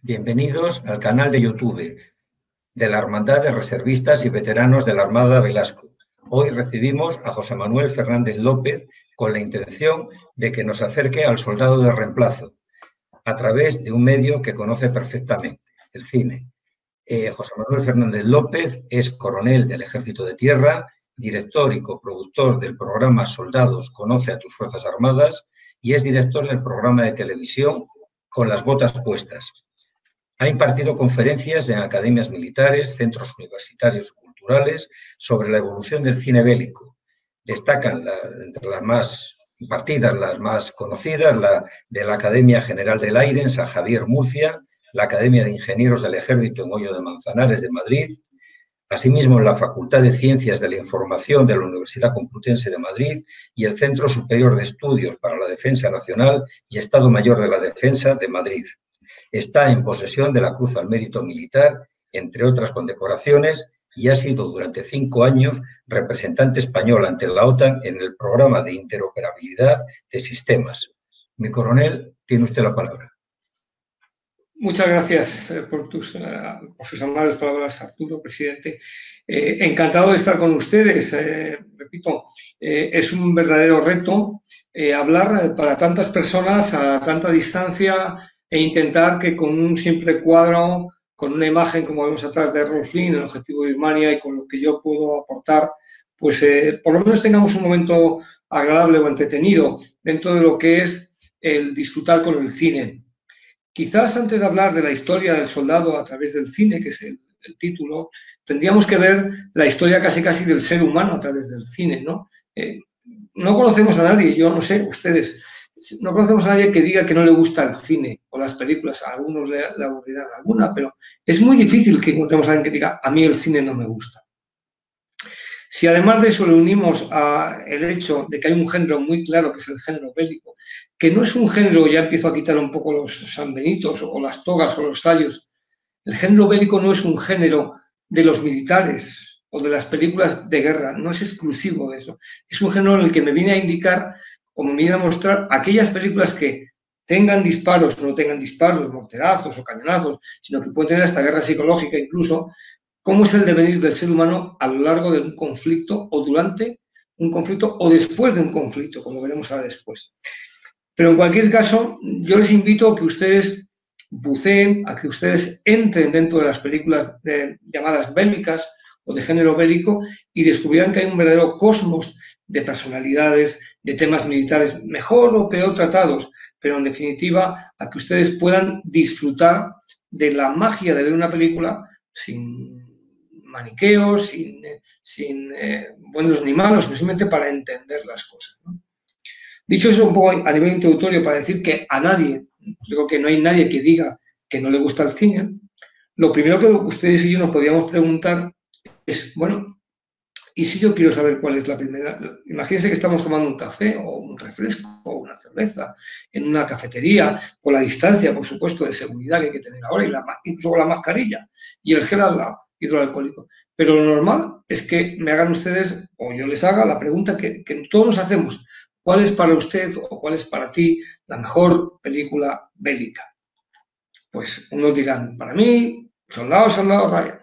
Bienvenidos al canal de YouTube de la Hermandad de Reservistas y Veteranos de la Armada Velasco. Hoy recibimos a José Manuel Fernández López con la intención de que nos acerque al soldado de reemplazo a través de un medio que conoce perfectamente, el cine. José Manuel Fernández López es coronel del Ejército de Tierra, director y coproductor del programa Soldados Conoce a tus Fuerzas Armadas y es director del programa de televisión Con las botas puestas. Ha impartido conferencias en academias militares, centros universitarios y culturales sobre la evolución del cine bélico. Destacan entre las más impartidas, las más conocidas, la de la Academia General del Aire en San Javier, Murcia, la Academia de Ingenieros del Ejército en Hoyo de Manzanares de Madrid, asimismo en la Facultad de Ciencias de la Información de la Universidad Complutense de Madrid y el Centro Superior de Estudios para la Defensa Nacional y Estado Mayor de la Defensa de Madrid. Está en posesión de la Cruz al Mérito Militar, entre otras condecoraciones, y ha sido durante 5 años representante español ante la OTAN en el programa de interoperabilidad de sistemas. Mi coronel, tiene usted la palabra. Muchas gracias por sus amables palabras, Arturo, presidente. Encantado de estar con ustedes. Repito, es un verdadero reto hablar para tantas personas a tanta distancia e intentar que con un simple cuadro, con una imagen como vemos atrás de Errol Flynn, el objetivo de Birmania, y con lo que yo puedo aportar, pues por lo menos tengamos un momento agradable o entretenido dentro de lo que es el disfrutar con el cine. Quizás antes de hablar de la historia del soldado a través del cine, que es el título, tendríamos que ver la historia casi del ser humano a través del cine, ¿no? No conocemos a nadie, yo no sé, ustedes, no conocemos a nadie que diga que no le gusta el cine o las películas. A algunos le aburrirán alguna, pero es muy difícil que encontremos a alguien que diga a mí el cine no me gusta. Si además de eso le unimos el hecho de que hay un género muy claro, que es el género bélico, que no es un género, ya empiezo a quitar un poco los sanbenitos o las togas o los sayos, el género bélico no es un género de los militares o de las películas de guerra, no es exclusivo de eso. Es un género en el que me viene a indicar o me viene a mostrar aquellas películas que tengan disparos o no tengan disparos, morterazos o cañonazos, sino que pueden tener esta guerra psicológica incluso, cómo es el devenir del ser humano a lo largo de un conflicto o durante un conflicto o después de un conflicto, como veremos ahora después. Pero en cualquier caso, yo les invito a que ustedes buceen, a que ustedes entren dentro de las películas llamadas bélicas o de género bélico y descubrirán que hay un verdadero cosmos de personalidades, de temas militares mejor o peor tratados, pero en definitiva a que ustedes puedan disfrutar de la magia de ver una película sin maniqueos, sin buenos ni malos, simplemente para entender las cosas, ¿no? Dicho eso un poco a nivel introductorio, para decir que a nadie, digo que no hay nadie que diga que no le gusta el cine, lo primero que ustedes y yo nos podríamos preguntar es, bueno, ¿y si yo quiero saber cuál es la primera? Imagínense que estamos tomando un café o un refresco o una cerveza en una cafetería, con la distancia, por supuesto, de seguridad que hay que tener ahora, y incluso con la mascarilla y el gel al lado, hidroalcohólico. Pero lo normal es que me hagan ustedes, o yo les haga la pregunta que todos nos hacemos: ¿cuál es para usted o cuál es para ti la mejor película bélica? Pues unos dirán, para mí, Soldados Ryan.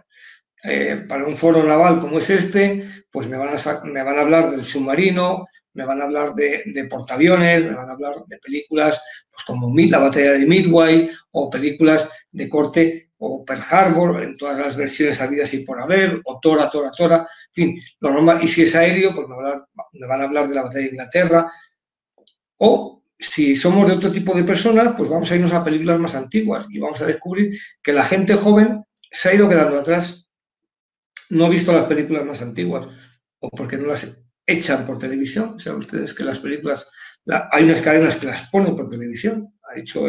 Para un foro naval como es este, pues me van a hablar del submarino, me van a hablar de portaaviones, me van a hablar de películas pues como la batalla de Midway, o películas de corte, o Pearl Harbor, en todas las versiones habidas y por haber, o Tora, en fin, lo normal. Y si es aéreo, pues me van a hablar de la batalla de Inglaterra. O si somos de otro tipo de personas, pues vamos a irnos a películas más antiguas y vamos a descubrir que la gente joven se ha ido quedando atrás. No ha visto las películas más antiguas, o porque no las echan por televisión. Saben ustedes que las películas, hay unas cadenas que las ponen por televisión. Ha dicho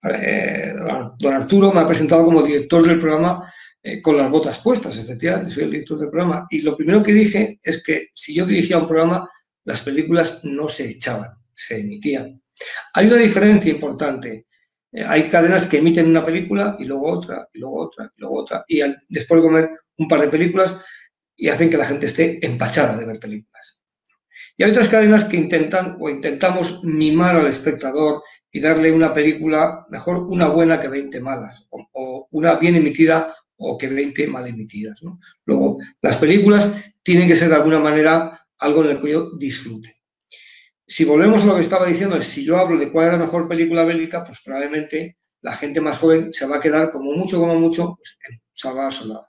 don Arturo, me ha presentado como director del programa Con las botas puestas. Efectivamente, soy el director del programa. Y lo primero que dije es que si yo dirigía un programa, las películas no se echaban, se emitían. Hay una diferencia importante. Hay cadenas que emiten una película y luego otra, y luego otra, y luego otra. Y después de comer un par de películas y hacen que la gente esté empachada de ver películas. Y hay otras cadenas que intentan o intentamos mimar al espectador y darle una película, mejor una buena que 20 malas, o una bien emitida o que 20 mal emitidas, ¿no? Luego, las películas tienen que ser de alguna manera algo en el que yo disfrute. Si volvemos a lo que estaba diciendo, si yo hablo de cuál es la mejor película bélica, pues probablemente la gente más joven se va a quedar como mucho, pues, en Salvador Soldado.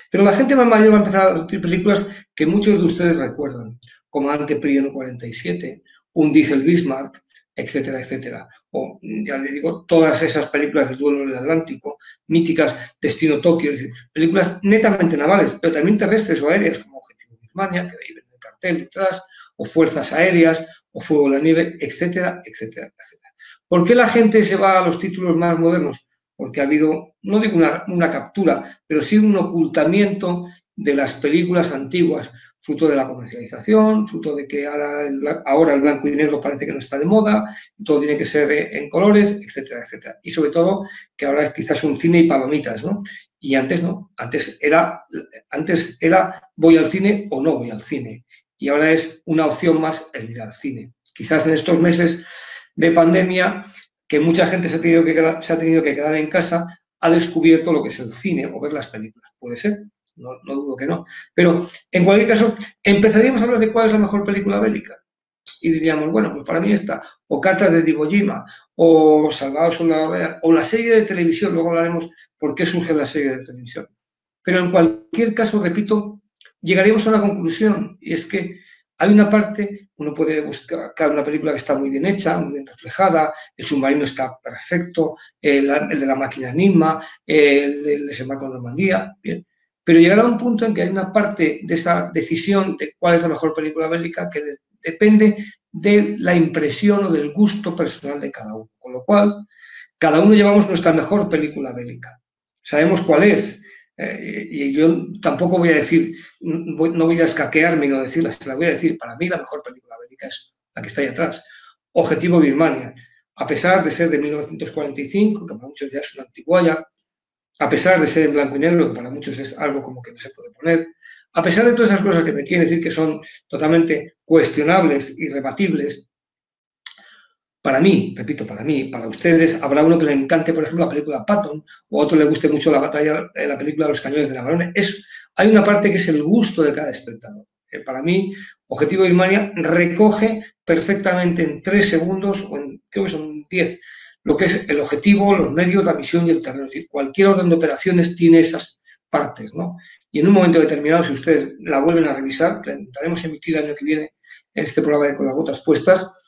Pero la gente más mayor va a empezar a decir películas que muchos de ustedes recuerdan, como Ante Príamo 47, Un Diesel Bismarck, etcétera, etcétera. O, ya le digo, todas esas películas del duelo del Atlántico, míticas, Destino Tokio, es decir, películas netamente navales, pero también terrestres o aéreas, como Objetivo Birmania, que ahí ven el cartel detrás, o Fuerzas Aéreas, o Fuego en la Nieve, etcétera, etcétera, etcétera. ¿Por qué la gente se va a los títulos más modernos? Porque ha habido, no digo una captura, pero sí un ocultamiento de las películas antiguas, fruto de la comercialización, fruto de que ahora el blanco y negro parece que no está de moda, todo tiene que ser en colores, etcétera, etcétera. Y sobre todo que ahora es quizás un cine y palomitas, ¿no? Y antes no, antes era voy al cine o no voy al cine. Y ahora es una opción más el ir al cine. Quizás en estos meses de pandemia, que mucha gente se ha tenido que quedar en casa, ha descubierto lo que es el cine o ver las películas. Puede ser, no dudo que no. Pero, en cualquier caso, empezaríamos a hablar de cuál es la mejor película bélica. Y diríamos, bueno, pues para mí esta, o Cartas de Iwo Jima, o Salvador Soldado Ryan, o la serie de televisión, luego hablaremos por qué surge la serie de televisión. Pero en cualquier caso, repito, llegaríamos a una conclusión, y es que hay una parte, uno puede buscar una película que está muy bien hecha, muy bien reflejada, el submarino está perfecto, el de la máquina Enigma, el del desembarco en Normandía, bien. Pero llegará un punto en que hay una parte de esa decisión de cuál es la mejor película bélica que depende de la impresión o del gusto personal de cada uno. Con lo cual, cada uno llevamos nuestra mejor película bélica. Sabemos cuál es. Y yo tampoco voy a decir, no voy a escaquearme y no decirla, se la voy a decir, para mí la mejor película bélica es la que está ahí atrás, Objetivo Birmania, a pesar de ser de 1945, que para muchos ya es una antiguaya, a pesar de ser en blanco y negro, que para muchos es algo como que no se puede poner, a pesar de todas esas cosas que me quieren decir que son totalmente cuestionables y rebatibles, para mí, repito, para ustedes, habrá uno que le encante, por ejemplo, la película Patton, o a otro le guste mucho la película de los cañones de Navarone. Hay una parte que es el gusto de cada espectador. Para mí, Objetivo Birmania recoge perfectamente en 3 segundos, o creo que son 10, lo que es el objetivo, los medios, la misión y el terreno. Es decir, cualquier orden de operaciones tiene esas partes, ¿no? Y en un momento determinado, si ustedes la vuelven a revisar, que la intentaremos emitir el año que viene en este programa de Con las Botas Puestas,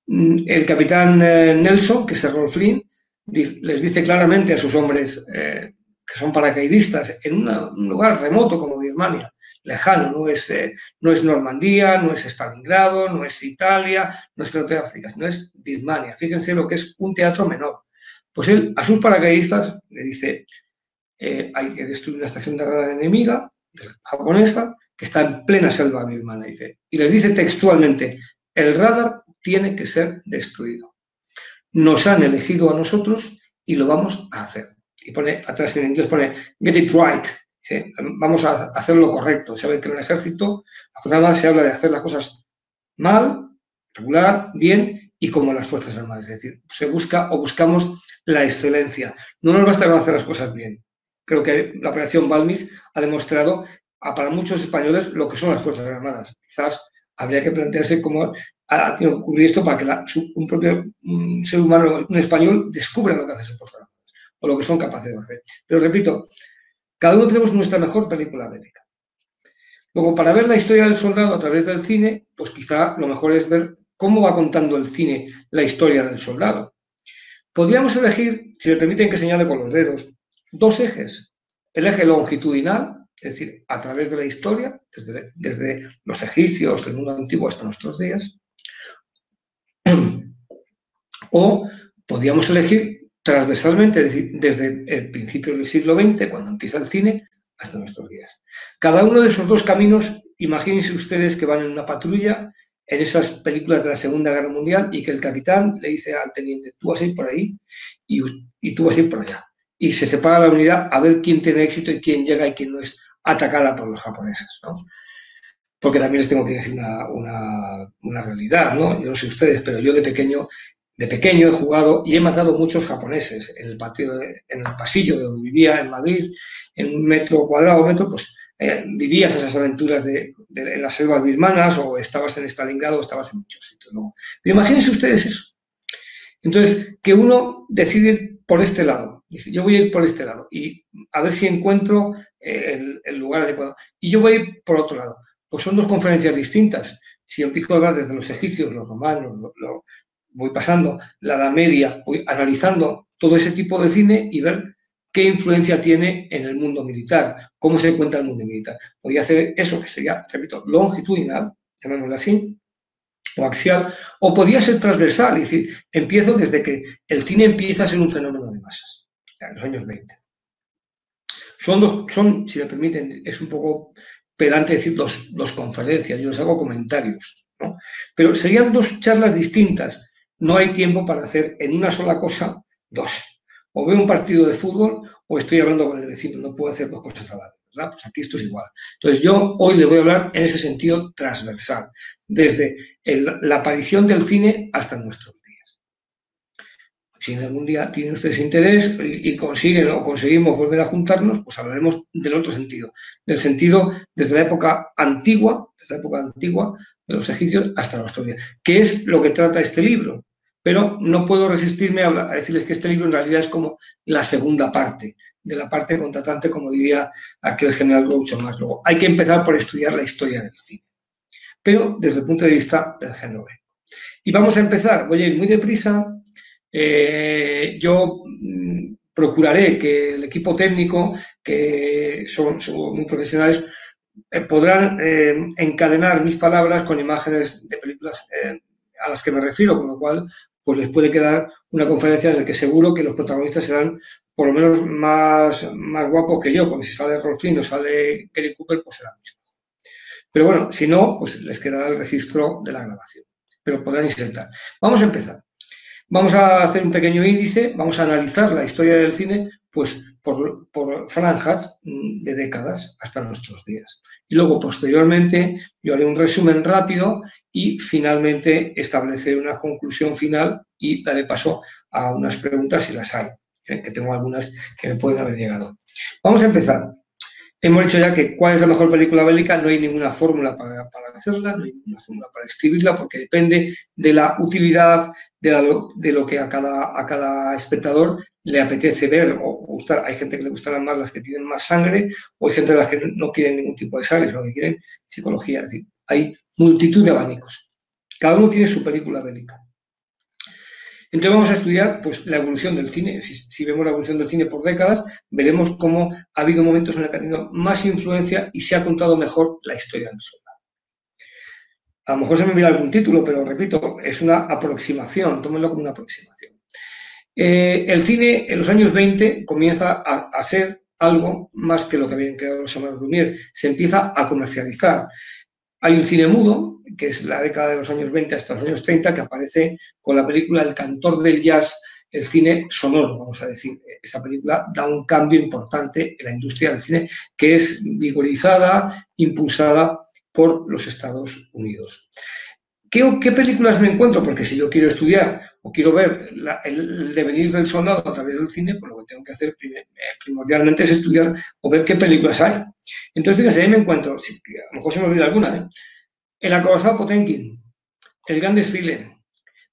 el capitán Nelson, que es Errol Flynn, les dice claramente a sus hombres que son paracaidistas en un lugar remoto como Birmania, lejano, no es Normandía, no es Stalingrado, no es Italia, no es el norte de África, no es Birmania. Fíjense lo que es un teatro menor. Pues él a sus paracaidistas le dice, hay que destruir una estación de radar enemiga, japonesa, que está en plena selva birmana, dice, y les dice textualmente, el radar tiene que ser destruido. Nos han elegido a nosotros y lo vamos a hacer. Y pone, atrás en inglés pone, get it right. Dice, vamos a hacer lo correcto. Saben que en el ejército, la Fuerza Armada se habla de hacer las cosas mal, regular, bien y como las Fuerzas Armadas. Es decir, se busca o buscamos la excelencia. No nos basta con hacer las cosas bien. Creo que la operación Balmis ha demostrado para muchos españoles lo que son las Fuerzas Armadas. Quizás habría que plantearse cómo ha ocurrido esto para que un propio ser humano, un español, descubra lo que hace su Fuerza Armada o lo que son capaces de hacer. Pero repito, cada uno tenemos nuestra mejor película bélica. Luego, para ver la historia del soldado a través del cine, pues quizá lo mejor es ver cómo va contando el cine la historia del soldado. Podríamos elegir, si me permiten que señale con los dedos, 2 ejes. El eje longitudinal, es decir, a través de la historia, desde los egipcios, el mundo antiguo hasta nuestros días. O podríamos elegir transversalmente, es decir, desde el principio del siglo XX, cuando empieza el cine, hasta nuestros días. Cada uno de esos 2 caminos, imagínense ustedes que van en una patrulla en esas películas de la Segunda Guerra Mundial y que el capitán le dice al teniente, tú vas a ir por ahí y tú vas a ir por allá. Y se separa la unidad a ver quién tiene éxito y quién llega y quién no es atacada por los japoneses, ¿no? porque también les tengo que decir una realidad, ¿no? Yo no sé ustedes, pero yo de pequeño he jugado y he matado muchos japoneses en el pasillo de donde vivía en Madrid, en un metro cuadrado, pues vivías esas aventuras en las selvas birmanas, o estabas en Stalingrado, o estabas en muchos sitios, ¿no? Pero imagínense ustedes eso. Entonces, que uno decide por este lado, dice, yo voy a ir por este lado y a ver si encuentro el lugar adecuado. Y yo voy a ir por otro lado. Pues son dos conferencias distintas. Si yo empiezo a hablar desde los egipcios, los romanos, voy pasando la Edad Media, voy analizando todo ese tipo de cine y ver qué influencia tiene en el mundo militar, cómo se encuentra el mundo militar. Podría hacer eso, que sería, repito, longitudinal, llamémoslo así, o axial, o podría ser transversal, es decir, empiezo desde que el cine empieza a ser un fenómeno de masas, en los años 20. Son, si me permiten, es un poco pedante decir dos conferencias, yo les hago comentarios, ¿no? Pero serían dos charlas distintas. No hay tiempo para hacer en una sola cosa dos. O veo un partido de fútbol o estoy hablando con el vecino, no puedo hacer dos cosas a la vez, ¿verdad? Pues aquí esto es igual. Entonces yo hoy le voy a hablar en ese sentido transversal, desde la aparición del cine hasta nuestros días. Si en algún día tienen ustedes interés y consiguen o conseguimos volver a juntarnos, pues hablaremos del otro sentido, del sentido desde la época antigua, de los egipcios hasta nuestros días, que es lo que trata este libro. Pero no puedo resistirme a decirles que este libro en realidad es como la segunda parte, de la parte contratante, como diría aquel general Groucho Marx. Luego, hay que empezar por estudiar la historia del cine, pero desde el punto de vista del género. Y vamos a empezar, voy a ir muy deprisa. Yo procuraré que el equipo técnico, que son muy profesionales, podrán encadenar mis palabras con imágenes de películas a las que me refiero, con lo cual pues les puede quedar una conferencia en la que seguro que los protagonistas serán por lo menos más guapos que yo, porque si sale Rolf Flynn o sale Gary Cooper, pues será mismo. Pero bueno, si no, pues les quedará el registro de la grabación, pero podrán insertar. Vamos a empezar. Vamos a hacer un pequeño índice, vamos a analizar la historia del cine pues por franjas de décadas hasta nuestros días. Y luego, posteriormente, yo haré un resumen rápido y finalmente estableceré una conclusión final y daré paso a unas preguntas si las hay, que tengo algunas que me pueden haber llegado. Vamos a empezar. Hemos dicho ya que cuál es la mejor película bélica, no hay ninguna fórmula para hacerla, no hay ninguna fórmula para escribirla, porque depende de la utilidad, de lo que a cada espectador le apetece ver o gustar. Hay gente que le gustarán más las que tienen más sangre, o hay gente de las que no quieren ningún tipo de sangre, sino que quieren psicología. Es decir, hay multitud de abanicos. Cada uno tiene su película bélica. Entonces vamos a estudiar pues, la evolución del cine. Si vemos la evolución del cine por décadas, veremos cómo ha habido momentos en los que ha tenido más influencia y se ha contado mejor la historia del soldado. A lo mejor se me olvida algún título, pero repito, es una aproximación, tómenlo como una aproximación. El cine en los años 20 comienza a ser algo más que lo que habían creado los hermanos Lumière. Se empieza a comercializar. Hay un cine mudo, que es la década de los años 20 hasta los años 30, que aparece con la película El cantor del jazz, el cine sonoro, vamos a decir. Esa película da un cambio importante en la industria del cine, que es vigorizada, impulsada por los Estados Unidos. ¿Qué películas me encuentro? Porque si yo quiero estudiar o quiero ver el devenir del soldado a través del cine, pues lo que tengo que hacer primordialmente es estudiar o ver qué películas hay. Entonces, fíjense, ahí me encuentro, a lo mejor se me olvida alguna, El acorazado Potemkin, El gran desfile,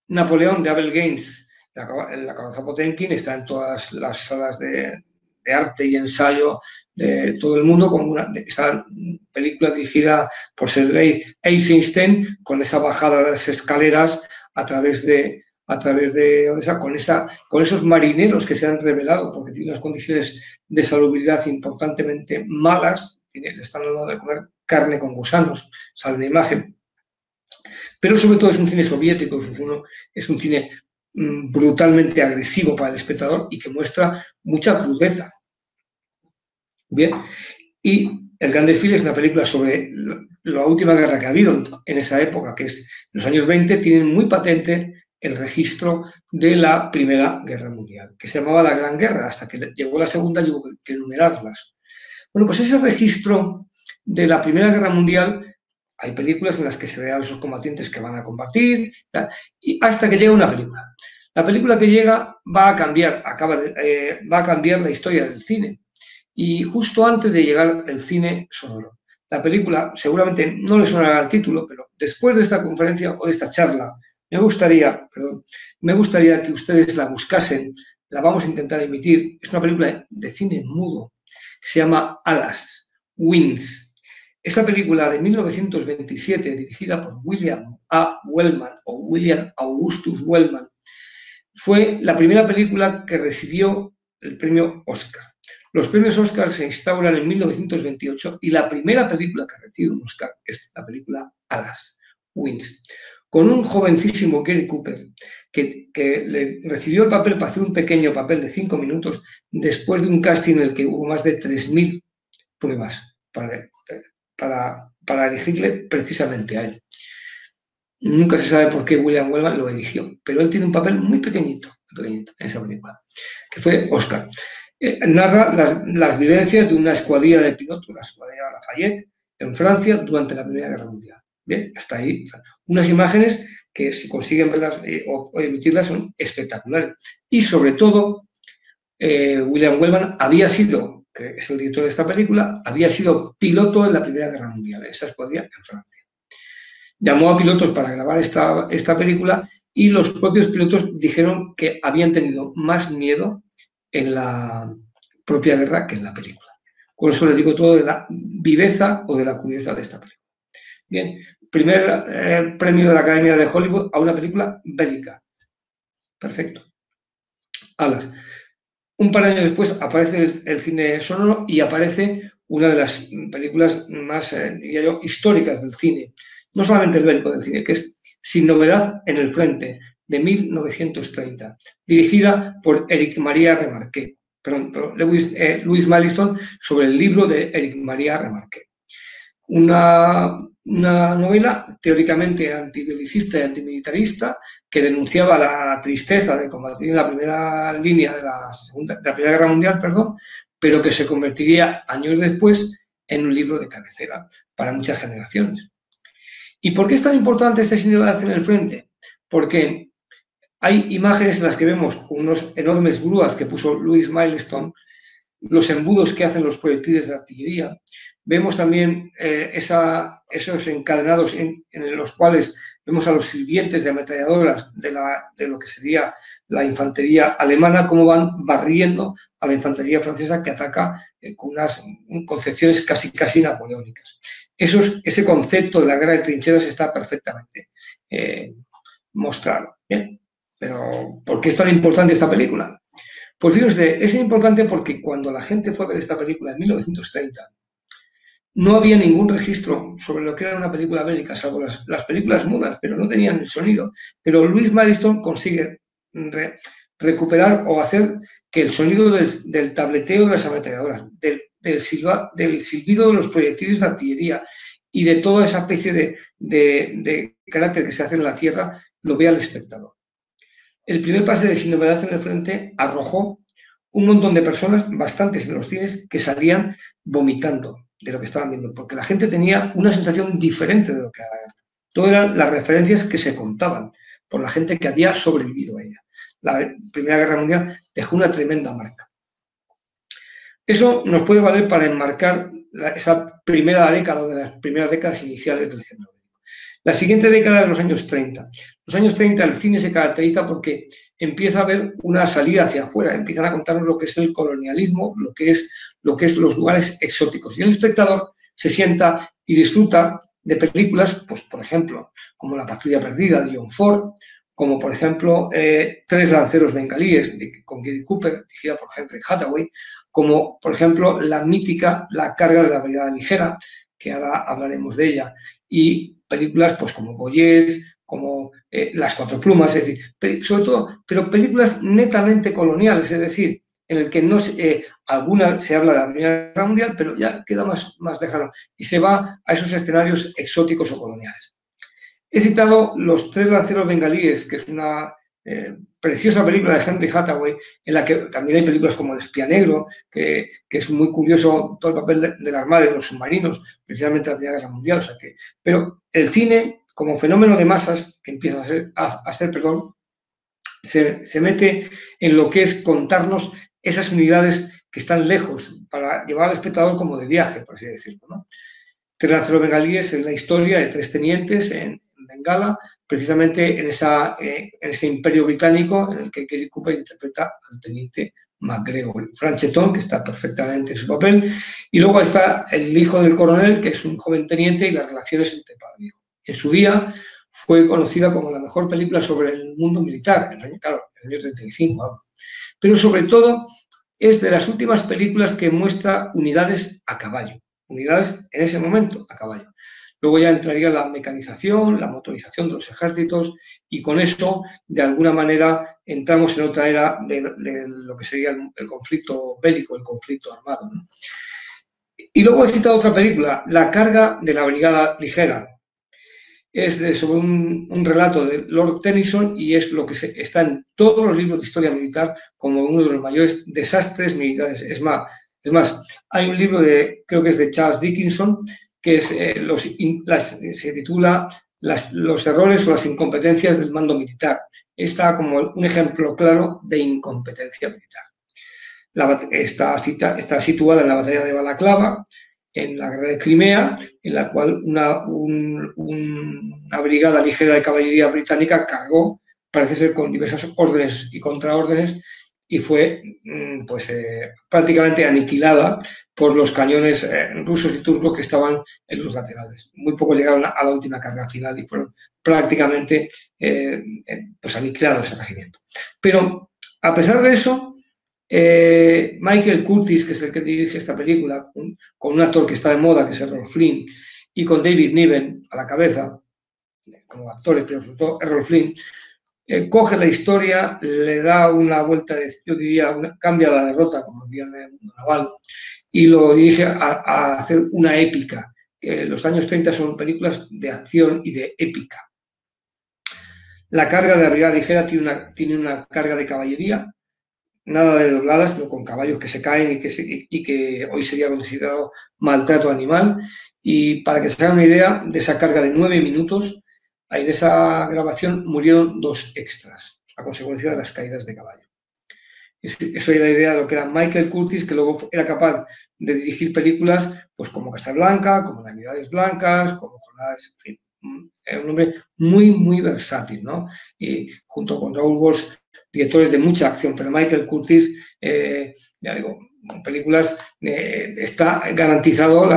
Napoleón de Abel Gance. El acorazado Potemkin está en todas las salas de arte y ensayo de todo el mundo, como esa película dirigida por Sergei Eisenstein, con esa bajada de las escaleras a través de Odessa, con esos marineros que se han revelado porque tienen unas condiciones de salubridad importantemente malas, les están dando de comer carne con gusanos, sale la imagen. Pero sobre todo es un cine soviético, es un cine brutalmente agresivo para el espectador y que muestra mucha crudeza. Bien, y El gran desfile es una película sobre la última guerra que ha habido en esa época, que es los años 20, tienen muy patente el registro de la Primera Guerra Mundial, que se llamaba la Gran Guerra, hasta que llegó la Segunda y hubo que enumerarlas. Bueno, pues ese registro de la Primera Guerra Mundial Hay películas en las que se ve a esos combatientes que van a combatir, y hasta que llega una película. La película que llega va a cambiar, va a cambiar la historia del cine. Y justo antes de llegar el cine sonoro. La película, seguramente no le sonará el título, pero después de esta conferencia o de esta charla, me gustaría que ustedes la buscasen, la vamos a intentar emitir. Es una película de cine mudo que se llama Alas, Wings. Esta película de 1927, dirigida por William A. Wellman o William Augustus Wellman, fue la primera película que recibió el premio Oscar. Los premios Oscar se instauran en 1928 y la primera película que recibe un Oscar es la película Alas, Wings, con un jovencísimo Gary Cooper que le recibió el papel para hacer un pequeño papel de 5 minutos después de un casting en el que hubo más de 3.000 pruebas para elegirle precisamente a él. Nunca se sabe por qué William Wellman lo eligió, pero él tiene un papel muy pequeñito en esa película, que fue Oscar. Narra las vivencias de una escuadrilla de pilotos, la escuadrilla Lafayette, en Francia durante la Primera Guerra Mundial. Bien, hasta ahí. Unas imágenes que, si consiguen verlas o emitirlas, son espectaculares. Y sobre todo, William Wellman había sido, que es el director de esta película, había sido piloto en la Primera Guerra Mundial, en esa escuadrilla en Francia. Llamó a pilotos para grabar esta película y los propios pilotos dijeron que habían tenido más miedo en la propia guerra que en la película. Con eso les digo todo de la viveza o de la crudeza de esta película. Bien, primer premio de la Academia de Hollywood a una película bélica. Perfecto. Alas. Un par de años después aparece el cine sonoro y aparece una de las películas más, diría yo, históricas del cine. No solamente el bélico del cine, que es Sin novedad en el frente, de 1930, dirigida por Éric Maria Remarque, Louis Malleson, sobre el libro de Éric Maria Remarque. Una novela teóricamente antibelicista y antimilitarista que denunciaba la tristeza de combatir en la primera línea de la Primera Guerra Mundial, pero que se convertiría años después en un libro de cabecera para muchas generaciones. ¿Y por qué es tan importante este Sin novedad en el frente? Porque hay imágenes en las que vemos unos enormes grúas que puso Louis Malleson, los embudos que hacen los proyectiles de artillería. Vemos también esos encadenados en los cuales vemos a los sirvientes de ametralladoras de lo que sería la infantería alemana, cómo van barriendo a la infantería francesa que ataca con unas concepciones casi napoleónicas. Ese concepto de la guerra de trincheras está perfectamente mostrado. ¿Bien? Pero, ¿por qué es tan importante esta película? Pues fíjense, es importante porque cuando la gente fue a ver esta película en 1930, no había ningún registro sobre lo que era una película bélica, salvo las películas mudas, pero no tenían el sonido. Pero Louis Malleson consigue recuperar o hacer que el sonido del tableteo de las ametralladoras, del silbido de los proyectiles de artillería y de toda esa especie de carácter que se hace en la tierra, lo vea el espectador. El primer pase de Sin novedad en el frente arrojó un montón de personas, bastantes en los cines, que salían vomitando de lo que estaban viendo, porque la gente tenía una sensación diferente de lo que era. Todas eran las referencias que se contaban por la gente que había sobrevivido a ella. La Primera Guerra Mundial dejó una tremenda marca. Eso nos puede valer para enmarcar esa primera década o de las primeras décadas iniciales del género. La siguiente década de los años 30. Los años 30 el cine se caracteriza porque empieza a haber una salida hacia afuera, empiezan a contarnos lo que es el colonialismo, lo que es los lugares exóticos. Y el espectador se sienta y disfruta de películas, pues por ejemplo, como La patrulla perdida de John Ford, como por ejemplo Tres lanceros bengalíes con Gary Cooper, dirigida por Henry Hathaway, como por ejemplo la mítica La carga de la brigada ligera, que ahora hablaremos de ella, y películas pues como Boyés, como Las cuatro plumas, es decir, sobre todo, pero películas netamente coloniales, es decir, en el que no alguna se habla de la Primera Guerra Mundial, pero ya queda más lejano y se va a esos escenarios exóticos o coloniales. He citado Los tres lanceros bengalíes, que es una preciosa película de Henry Hathaway, en la que también hay películas como El espía negro, que es muy curioso todo el papel de la Armada y de los submarinos, precisamente en la Primera Guerra Mundial. O sea que, pero el cine, como fenómeno de masas, que empieza a ser, se mete en lo que es contarnos esas unidades que están lejos, para llevar al espectador como de viaje, por así decirlo, ¿no? Tres Lázaro Bengalíes es la historia de tres tenientes en Bengala, precisamente en ese imperio británico en el que Gary Cooper interpreta al teniente MacGregor, Franchetón, que está perfectamente en su papel, y luego está el hijo del coronel, que es un joven teniente, y las relaciones entre padre e hijo. En su día fue conocida como la mejor película sobre el mundo militar, en el año 35, pero sobre todo es de las últimas películas que muestra unidades a caballo, unidades en ese momento a caballo. Luego ya entraría la mecanización, la motorización de los ejércitos, y con eso, de alguna manera, entramos en otra era de lo que sería el conflicto bélico, el conflicto armado, ¿no? Y luego he citado otra película, La carga de la brigada ligera. Es sobre un relato de Lord Tennyson, y es lo que está en todos los libros de historia militar como uno de los mayores desastres militares. Es más, hay un libro creo que es de Charles Dickinson, que es, se titula Los errores o las incompetencias del mando militar. Está como un ejemplo claro de incompetencia militar. Está situada en la batalla de Balaclava, en la guerra de Crimea, en la cual una brigada ligera de caballería británica cargó, parece ser con diversas órdenes y contraórdenes, y fue prácticamente aniquilada por los cañones rusos y turcos que estaban en los laterales. Muy pocos llegaron a la última carga final y fueron prácticamente aniquilados ese regimiento. Pero a pesar de eso, Michael Curtiz, que es el que dirige esta película, con un actor que está de moda, que es Errol Flynn, y con David Niven a la cabeza, como actores, pero sobre todo Errol Flynn, coge la historia, le da una vuelta, yo diría, cambia la derrota, como diría el mundo naval, y lo dirige a hacer una épica. Los años 30 son películas de acción y de épica. La carga de la brigada ligera tiene una carga de caballería, nada de dobladas, no, con caballos que se caen y que hoy sería considerado maltrato animal. Y para que se hagan una idea, de esa carga de 9 minutos, de esa grabación murieron 2 extras a consecuencia de las caídas de caballo. Eso era la idea de lo que era Michael Curtiz, que luego era capaz de dirigir películas pues como Casablanca, como Navidades Blancas, como Jornadas, en fin, era un hombre muy, muy versátil, ¿no? Y junto con Raoul Walsh, directores de mucha acción, pero Michael Curtiz, ya digo, en películas está garantizado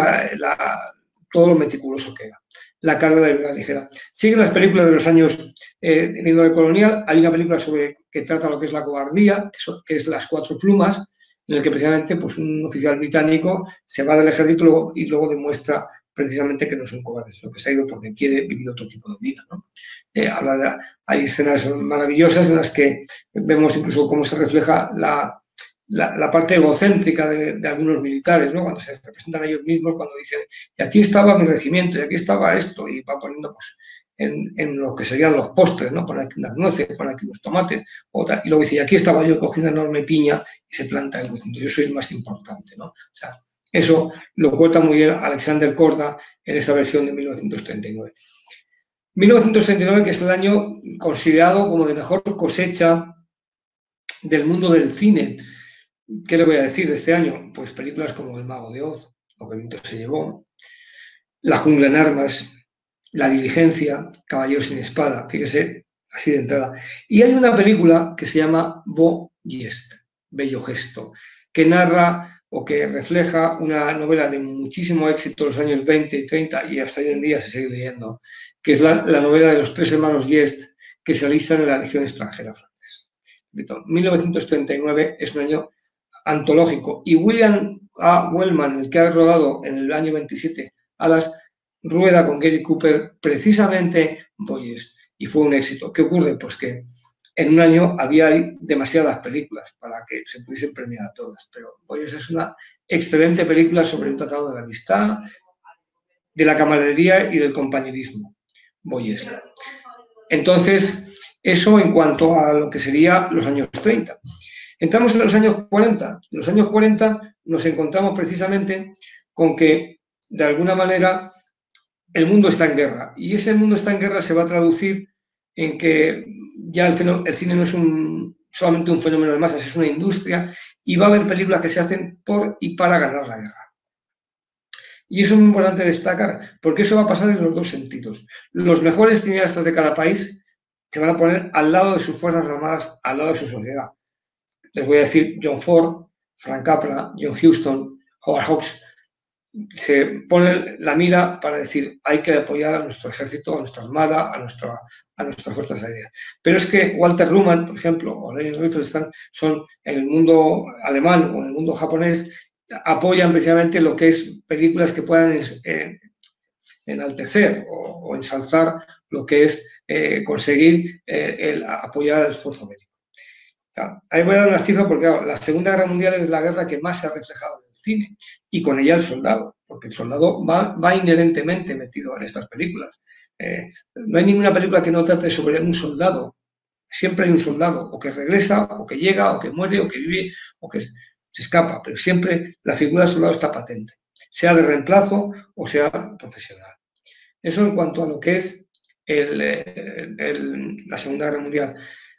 todo lo meticuloso que era. La carga de la brigada ligera. Siguen las películas de los años en índole colonial. Hay una película que trata lo que es la cobardía, que es Las Cuatro Plumas, en el que precisamente pues, un oficial británico se va del ejército y luego demuestra precisamente que no es un cobarde, sino que se ha ido porque quiere vivir otro tipo de vida, ¿no? Hay escenas maravillosas en las que vemos incluso cómo se refleja la parte egocéntrica de algunos militares, ¿no? Cuando se representan a ellos mismos, cuando dicen, y aquí estaba mi regimiento, y aquí estaba esto, y va poniendo pues, en lo que serían los postres, ¿no? Pon aquí unas nueces, pon aquí unos tomates, y luego dice, y aquí estaba yo, cogí una enorme piña y se planta el diciendo, yo soy el más importante, ¿no? O sea, eso lo cuenta muy bien Alexander Korda en esa versión de 1939. 1939, que es el año considerado como de mejor cosecha del mundo del cine. ¿Qué le voy a decir de este año? Pues películas como El Mago de Oz, Lo que el viento se llevó, La jungla en armas, La diligencia, Caballeros sin espada, fíjese, así de entrada. Y hay una película que se llama Beau Geste, Bello Gesto, que narra o que refleja una novela de muchísimo éxito en los años 20 y 30 y hasta hoy en día se sigue leyendo, que es la novela de los 3 hermanos Geste que se alistan en la Legión extranjera francesa. 1939 es un año antológico, y William A. Wellman, el que ha rodado en el año 27 Alas, rueda con Gary Cooper precisamente Boyes, y fue un éxito. ¿Qué ocurre? Pues que en un año había demasiadas películas para que se pudiesen premiar a todas, pero Boyes es una excelente película sobre un tratado de la amistad, de la camaradería y del compañerismo. Boyes. Entonces, Eso en cuanto a lo que sería los años 30. Entramos en los años 40. En los años 40 nos encontramos precisamente con que, de alguna manera, el mundo está en guerra. Y ese mundo está en guerra se va a traducir en que ya el cine no es solamente un fenómeno de masas, es una industria, y va a haber películas que se hacen por y para ganar la guerra. Y eso es muy importante destacar, porque eso va a pasar en los dos sentidos. Los mejores cineastas de cada país se van a poner al lado de sus fuerzas armadas, al lado de su sociedad. Les voy a decir John Ford, Frank Capra, John Huston, Howard Hawks. Se pone la mira para decir hay que apoyar a nuestro ejército, a nuestra armada, a nuestras fuerzas aéreas. Pero es que Walter Rummel, por ejemplo, o Leni Riefenstahl son en el mundo alemán o en el mundo japonés, apoyan precisamente lo que es películas que puedan enaltecer o ensalzar lo que es conseguir apoyar al esfuerzo bélico. Claro, ahí voy a dar una cifra porque claro, la Segunda Guerra Mundial es la guerra que más se ha reflejado en el cine y con ella el soldado, porque el soldado va inherentemente metido en estas películas. No hay ninguna película que no trate sobre un soldado. Siempre hay un soldado, o que regresa, o que llega, o que muere, o que vive, o que se escapa, pero siempre la figura del soldado está patente, sea de reemplazo o sea profesional. Eso en cuanto a lo que es la Segunda Guerra Mundial.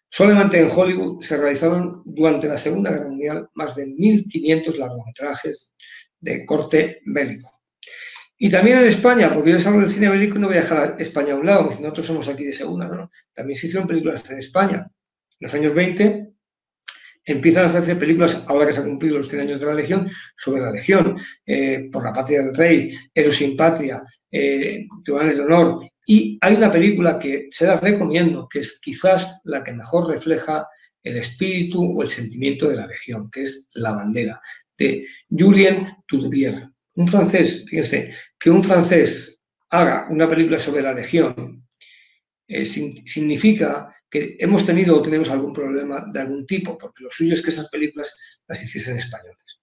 Solamente en Hollywood se realizaron durante la Segunda Guerra Mundial más de 1.500 largometrajes de corte bélico. Y también en España, porque yo les hablo del cine bélico y no voy a dejar a España a un lado, nosotros somos aquí de segunda, ¿no? También se hicieron películas en España. En los años 20 empiezan a hacerse películas, ahora que se han cumplido los 100 años de la Legión, sobre la Legión, Por la Patria del Rey, Héroes sin Patria, Tribunales de Honor. Y hay una película que se la recomiendo, que es quizás la que mejor refleja el espíritu o el sentimiento de la Legión, que es La Bandera, de Julien Tourbière. Un francés, fíjense, que un francés haga una película sobre la Legión significa que hemos tenido o tenemos algún problema de algún tipo, porque lo suyo es que esas películas las hiciesen españoles.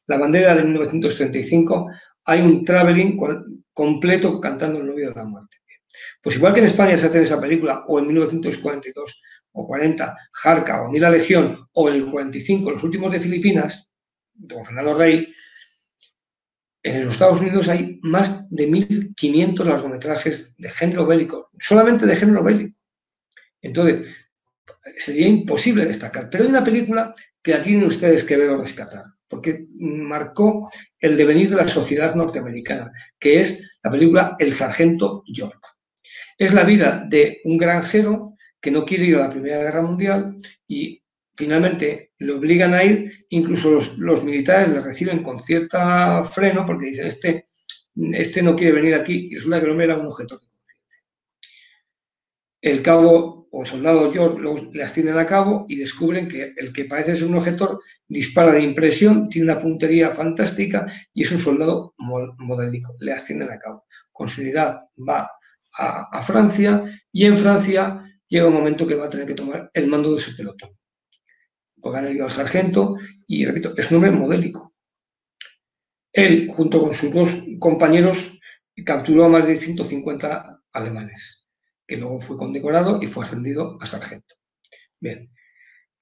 La Bandera de 1935, hay un traveling completo cantando El novio de la muerte. Pues igual que en España se hace esa película, o en 1942 o 40, Jarca o Ni la Legión, o en el 45, Los últimos de Filipinas, don Fernando Rey, en los Estados Unidos hay más de 1.500 largometrajes de género bélico, solamente de género bélico. Entonces, sería imposible destacar. Pero hay una película que la tienen ustedes que ver o rescatar, porque marcó el devenir de la sociedad norteamericana, que es la película El sargento York. Es la vida de un granjero que no quiere ir a la Primera Guerra Mundial y finalmente le obligan a ir, incluso los militares le reciben con cierta freno porque dicen, este no quiere venir aquí, y resulta que el hombre era un objetor de conciencia. El cabo o el soldado George le ascienden a cabo y descubren que el que parece ser un objetor dispara de impresión, tiene una puntería fantástica y es un soldado modélico. Le ascienden a cabo. Con su unidad va a Francia y en Francia llega un momento que va a tener que tomar el mando de su pelotón. Porque han elegido al sargento y, repito, es un hombre modélico. Él, junto con sus dos compañeros, capturó a más de 150 alemanes, que luego fue condecorado y fue ascendido a sargento. Bien.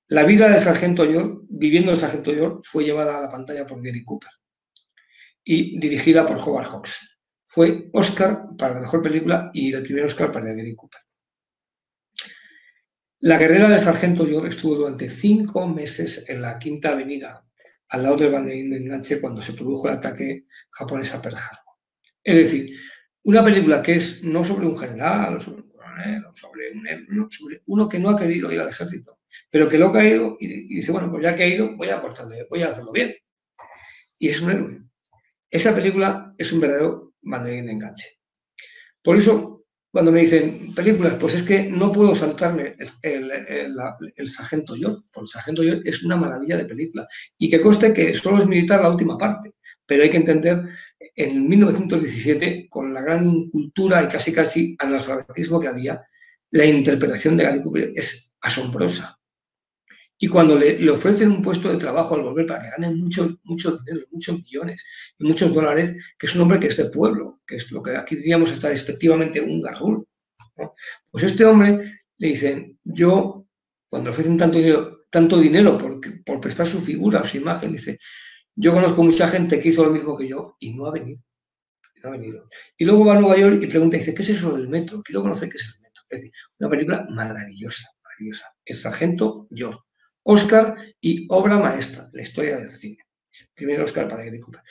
La vida del sargento York, viviendo el sargento York, fue llevada a la pantalla por Gary Cooper y dirigida por Howard Hawks. Fue Oscar para la mejor película y el primer Oscar para Gary Cooper. La carrera del sargento York estuvo durante 5 meses en la Quinta Avenida, al lado del banderín de enganche, cuando se produjo el ataque japonés a Pearl Harbor. Es decir, una película que es no sobre un general, o sobre un coronel, o sobre uno que no ha querido ir al ejército, pero que lo ha ido y dice, bueno, pues ya que he ido, voy a hacerlo bien. Y es un héroe. Esa película es un verdadero banderín de enganche. Por eso, cuando me dicen películas, pues es que no puedo saltarme el sargento York, porque el sargento York es una maravilla de película. Y que conste que solo es militar la última parte, pero hay que entender, en 1917, con la gran incultura y casi analfabetismo que había, la interpretación de Gary Cooper es asombrosa. Y cuando le ofrecen un puesto de trabajo al volver para que gane mucho dinero, muchos millones y muchos dólares, que es un hombre que es de pueblo, que es lo que aquí diríamos hasta despectivamente un garrul, ¿no? Pues este hombre le dicen, yo, cuando le ofrecen tanto dinero por prestar su figura o su imagen, dice, yo conozco mucha gente que hizo lo mismo que yo y no ha venido. No ha venido. Y luego va a Nueva York y pregunta, dice, ¿qué es eso del metro? Quiero conocer qué es el metro. Es decir, una película maravillosa, maravillosa. El sargento George. Oscar y obra maestra, la historia del cine. Primer Oscar para Gary Cooper.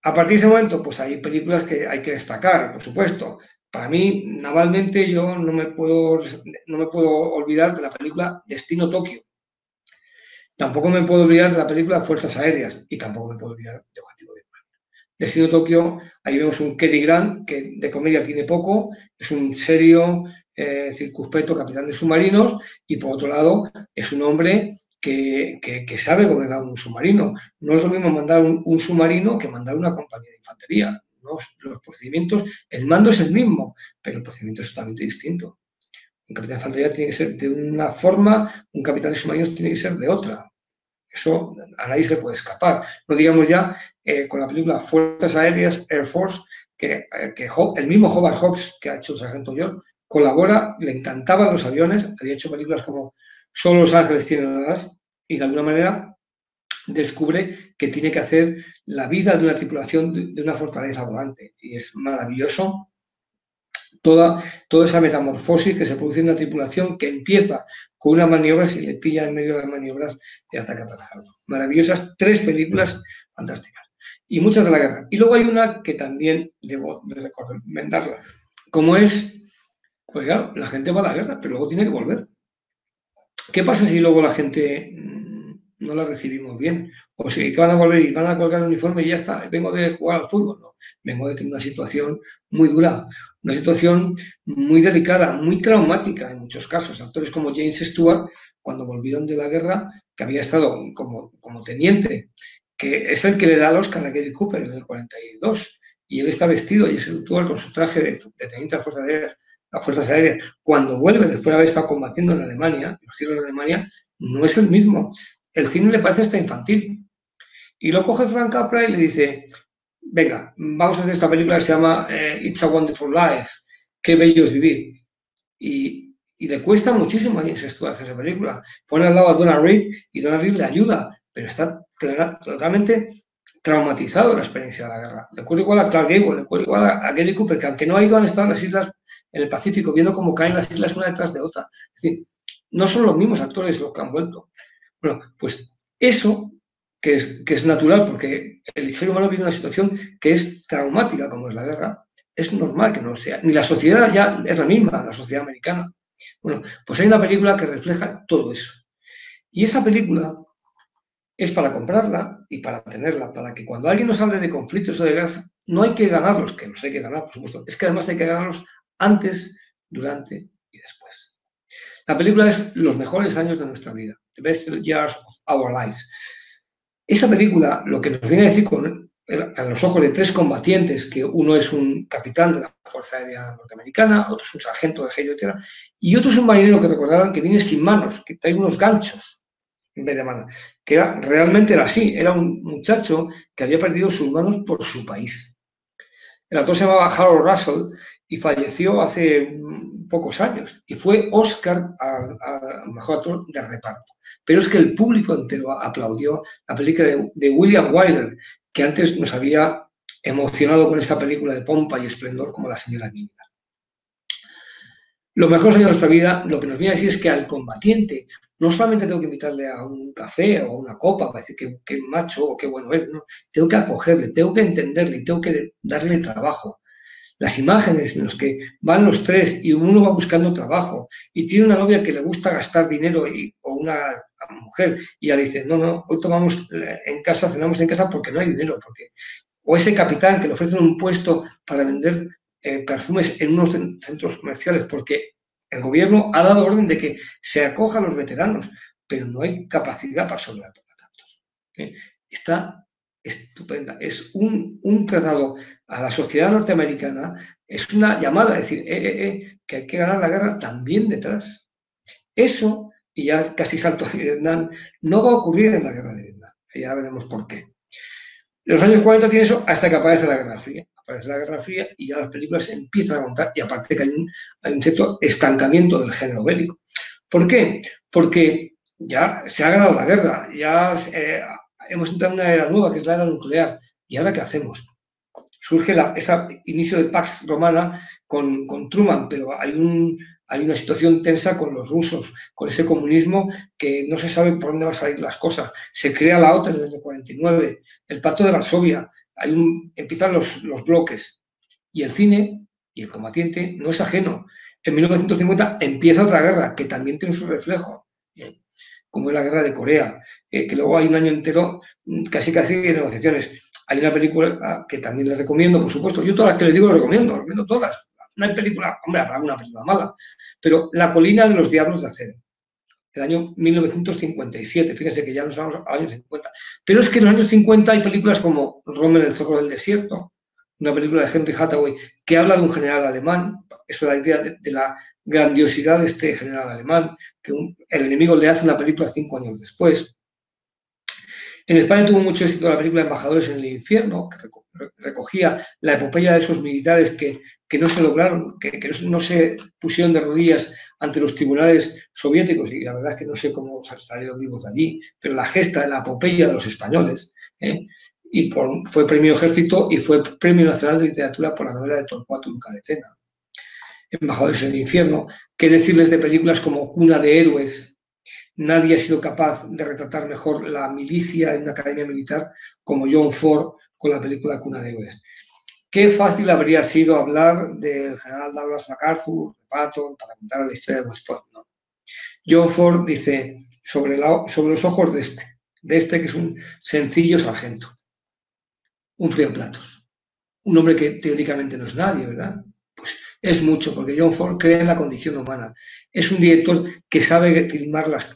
A partir de ese momento, pues hay películas que hay que destacar, por supuesto. Para mí, navalmente, yo no me puedo olvidar de la película Destino Tokio. Tampoco me puedo olvidar de la película Fuerzas Aéreas y tampoco me puedo olvidar de Objetivo de Destino Tokio, ahí vemos un Cary Grant que de comedia tiene poco, es un serio, circunspecto capitán de submarinos y por otro lado es un hombre que sabe comandar un submarino. No es lo mismo mandar un submarino que mandar una compañía de infantería. ¿No? Los procedimientos, el mando es el mismo, pero el procedimiento es totalmente distinto. Un capitán de infantería tiene que ser de una forma, un capitán de submarinos tiene que ser de otra. Eso a nadie se le puede escapar. No digamos ya con la película Fuerzas Aéreas, Air Force, que el mismo Howard Hawks, que ha hecho el sargento George, colabora, le encantaban los aviones, había hecho películas como Solo los ángeles tienen alas, y de alguna manera descubre que tiene que hacer la vida de una tripulación de una fortaleza volante. Y es maravilloso toda esa metamorfosis que se produce en una tripulación que empieza con una maniobra y le pilla en medio de las maniobras de ataque a maravillosas 3 películas fantásticas. Y muchas de la guerra. Y luego hay una que también debo de recomendarla. Como es, pues claro, la gente va a la guerra, pero luego tiene que volver. ¿Qué pasa si luego la gente no la recibimos bien? O si van a volver y van a colgar el uniforme y ya está, vengo de jugar al fútbol. No, vengo de tener una situación muy dura, una situación muy delicada, muy traumática en muchos casos. Actores como James Stewart, cuando volvieron de la guerra, que había estado como teniente, que es el que le da el Oscar a Gary Cooper en el 42, y él está vestido y es el Stewart con su traje de teniente de las Fuerzas Aéreas, cuando vuelve después de haber estado combatiendo en Alemania, los cielos de Alemania, no es el mismo. El cine le parece hasta infantil. Y lo coge Frank Capra y le dice, venga, vamos a hacer esta película que se llama It's a Wonderful Life, Qué bello es vivir. Y le cuesta muchísimo a James Stewart hacer esa película. Pone al lado a Donna Reed y Donna Reed le ayuda, pero está totalmente traumatizado de la experiencia de la guerra. Le ocurre igual a Clark Gable, le ocurre igual a Gary Cooper, que aunque no ha ido, han estado en las islas, en el Pacífico, viendo cómo caen las islas una detrás de otra. Es decir, no son los mismos actores los que han vuelto. Bueno, pues eso, que es natural, porque el ser humano vive una situación que es traumática, como es la guerra, es normal que no lo sea. Ni la sociedad ya es la misma, la sociedad americana. Bueno, pues hay una película que refleja todo eso. Y esa película es para comprarla y para tenerla, para que cuando alguien nos hable de conflictos o de guerras, no hay que ganarlos, que los hay que ganar, por supuesto, es que además hay que ganarlos antes, durante y después. La película es Los mejores años de nuestra vida, The Best Years of Our Lives. Esa película lo que nos viene a decir a los ojos de 3 combatientes, que uno es un capitán de la Fuerza Aérea Norteamericana, otro es un sargento de helicóptero y otro es un marinero que recordarán que viene sin manos, que trae unos ganchos en vez de mano, que realmente era así, era un muchacho que había perdido sus manos por su país. El actor se llamaba Harold Russell y falleció hace pocos años y fue Oscar al mejor actor de reparto. Pero es que el público entero aplaudió la película de William Wyler, que antes nos había emocionado con esa película de pompa y esplendor como La señora Mínima. Los mejores años de nuestra vida, lo que nos viene a decir es que al combatiente no solamente tengo que invitarle a un café o a una copa para decir qué macho o qué bueno es, no, tengo que acogerle, tengo que entenderle, tengo que darle trabajo. Las imágenes en las que van los 3 y uno va buscando trabajo y tiene una novia que le gusta gastar dinero o una mujer y ella le dice, no, hoy tomamos en casa, cenamos en casa porque no hay dinero, o ese capitán que le ofrecen un puesto para vender perfumes en unos centros comerciales porque el gobierno ha dado orden de que se acoja a los veteranos, pero no hay capacidad para sobrellevar tantos. Está estupenda. Es un tratado a la sociedad norteamericana, es una llamada a decir que hay que ganar la guerra también detrás. Eso, y ya casi salto a Vietnam, no va a ocurrir en la guerra de Vietnam. Ya veremos por qué. En los años 40 tiene eso hasta que aparece la Guerra Fría. A aparece la Guerra Fría y ya las películas empiezan a contar, y aparte que hay un cierto estancamiento del género bélico. ¿Por qué? Porque ya se ha ganado la guerra, ya hemos entrado en una era nueva, que es la era nuclear. ¿Y ahora qué hacemos? Surge ese inicio de Pax Romana con Truman, pero hay una situación tensa con los rusos, con ese comunismo que no se sabe por dónde van a salir las cosas. Se crea la OTAN en el año 49, el Pacto de Varsovia, empiezan los bloques. Y el cine y el combatiente no es ajeno. En 1950 empieza otra guerra que también tiene su reflejo, como es la guerra de Corea, que luego hay un año entero casi de negociaciones. Hay una película que también les recomiendo, por supuesto. Yo todas las que les digo las recomiendo todas. No hay película, hombre, habrá una película mala, pero La colina de los diablos de acero, del año 1957. Fíjense que ya nos vamos a los años 50. Pero es que en los años 50 hay películas como Rommel, el zorro del desierto, una película de Henry Hathaway que habla de un general alemán. Eso es la idea de la grandiosidad de este general alemán, que el enemigo le hace una película 5 años después. En España tuvo mucho éxito la película Embajadores en el infierno, que recogía la epopeya de esos militares que no se lograron, que no se pusieron de rodillas ante los tribunales soviéticos, y la verdad es que no sé cómo salieron vivos de allí, pero la gesta de la epopeya de los españoles, y fue premio Ejército y fue Premio Nacional de Literatura por la novela de Torcuato Luca de Tena. Embajadores en el infierno, qué decirles de películas como Cuna de héroes. Nadie ha sido capaz de retratar mejor la milicia en una academia militar como John Ford con la película Cuna de héroes. Qué fácil habría sido hablar del general Douglas MacArthur, de Patton, para contar la historia de West Point, ¿no? John Ford dice, sobre los ojos de este que es un sencillo sargento, un frío-platos, un hombre que teóricamente no es nadie, ¿verdad? Pues es mucho, porque John Ford cree en la condición humana. Es un director que sabe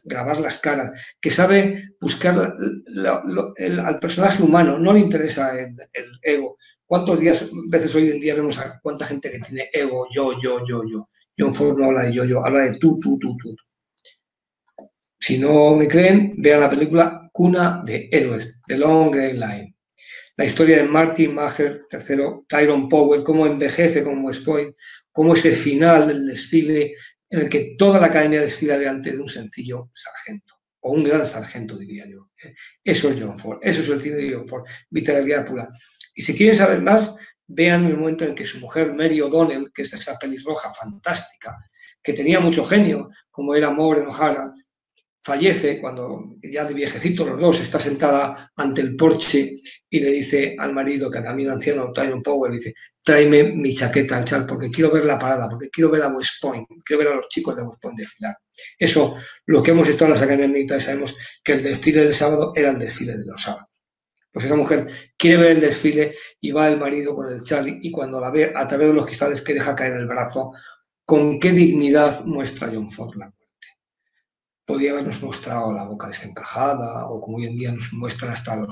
grabar las caras, que sabe buscar al personaje humano, no le interesa el ego. ¿Cuántas veces hoy en día vemos a cuánta gente que tiene ego, yo? John Ford no habla de yo, habla de tú. Si no me creen, vean la película Cuna de héroes, The Long Grey Line. La historia de Martin Maher, tercero, Tyrone Power, cómo envejece con West Point, cómo ese final del desfile en el que toda la academia desfila delante de un sencillo sargento, o un gran sargento, diría yo. Eso es John Ford, eso es el cine de John Ford, vitalidad pura. Y si quieren saber más, vean el momento en que su mujer, Mary O'Donnell, que es esa pelirroja fantástica, que tenía mucho genio, como era Maureen O'Hara, fallece cuando ya de viejecito los dos, está sentada ante el porche y le dice al marido, que también anciano, Tyrone Power, dice, tráeme mi chaqueta al chal porque quiero ver la parada, porque quiero ver a West Point, quiero ver a los chicos de West Point desfilar. Eso, los que hemos estado en las academias militares sabemos que el desfile del sábado era el desfile de los sábados. Pues esa mujer quiere ver el desfile y va el marido con el chal y cuando la ve a través de los cristales que deja caer el brazo, con qué dignidad muestra John Ford la muerte. Podría habernos mostrado la boca desencajada o como hoy en día nos muestran hasta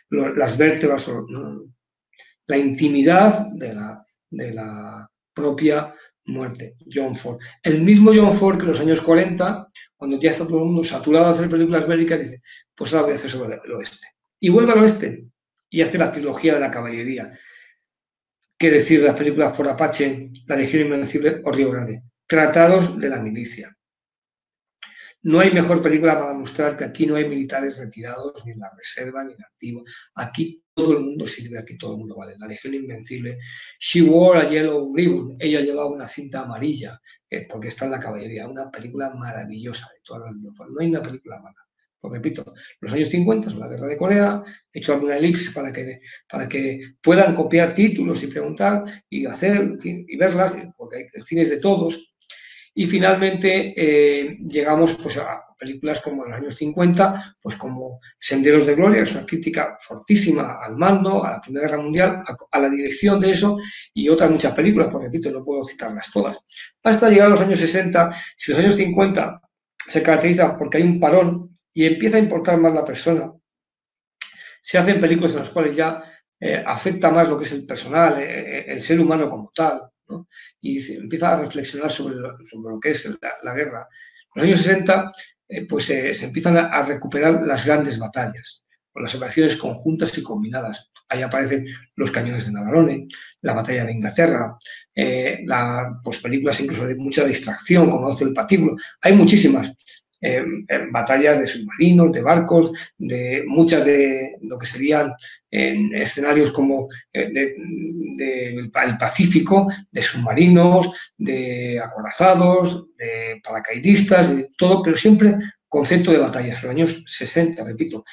las vértebras, la intimidad de la propia muerte. John Ford. El mismo John Ford que en los años 40, cuando ya está todo el mundo saturado de hacer películas bélicas, dice, pues ahora voy a hacer sobre el oeste. Y vuelve al oeste y hace la trilogía de la caballería. ¿Qué decir de las películas Fort Apache, La Legión Invencible o Río Grande? Tratados de la milicia. No hay mejor película para mostrar que aquí no hay militares retirados, ni en la reserva, ni en activo. Aquí todo el mundo sirve, aquí todo el mundo vale. La Legión Invencible. She wore a yellow ribbon. Ella llevaba una cinta amarilla, porque está en la caballería. Una película maravillosa de todas las. No hay una película mala. Pues repito, los años 50 son la guerra de Corea. He hecho alguna elipsis para que puedan copiar títulos y preguntar y hacer, en fin, y verlas, porque el cine es de todos. Y finalmente llegamos pues, a películas como en los años 50, pues como Senderos de Gloria, que es una crítica fortísima al mando, a la Primera Guerra Mundial, a la dirección de eso, y otras muchas películas, porque repito, no puedo citarlas todas. Hasta llegar a los años 60, si los años 50 se caracterizan porque hay un parón y empieza a importar más la persona, se hacen películas en las cuales ya afecta más lo que es el personal, el ser humano como tal, ¿no? Y se empieza a reflexionar sobre lo que es la guerra. En los años 60 pues se empiezan a recuperar las grandes batallas. o las operaciones conjuntas y combinadas. Ahí aparecen los cañones de Navarone, la batalla de Inglaterra, pues películas incluso de mucha distracción, como 12 el patíbulo. Hay muchísimas batallas de submarinos, de barcos, de muchas de lo que serían escenarios como el Pacífico, de submarinos, de acorazados, de paracaidistas, de todo, pero siempre concepto de batallas, en los años 60, repito.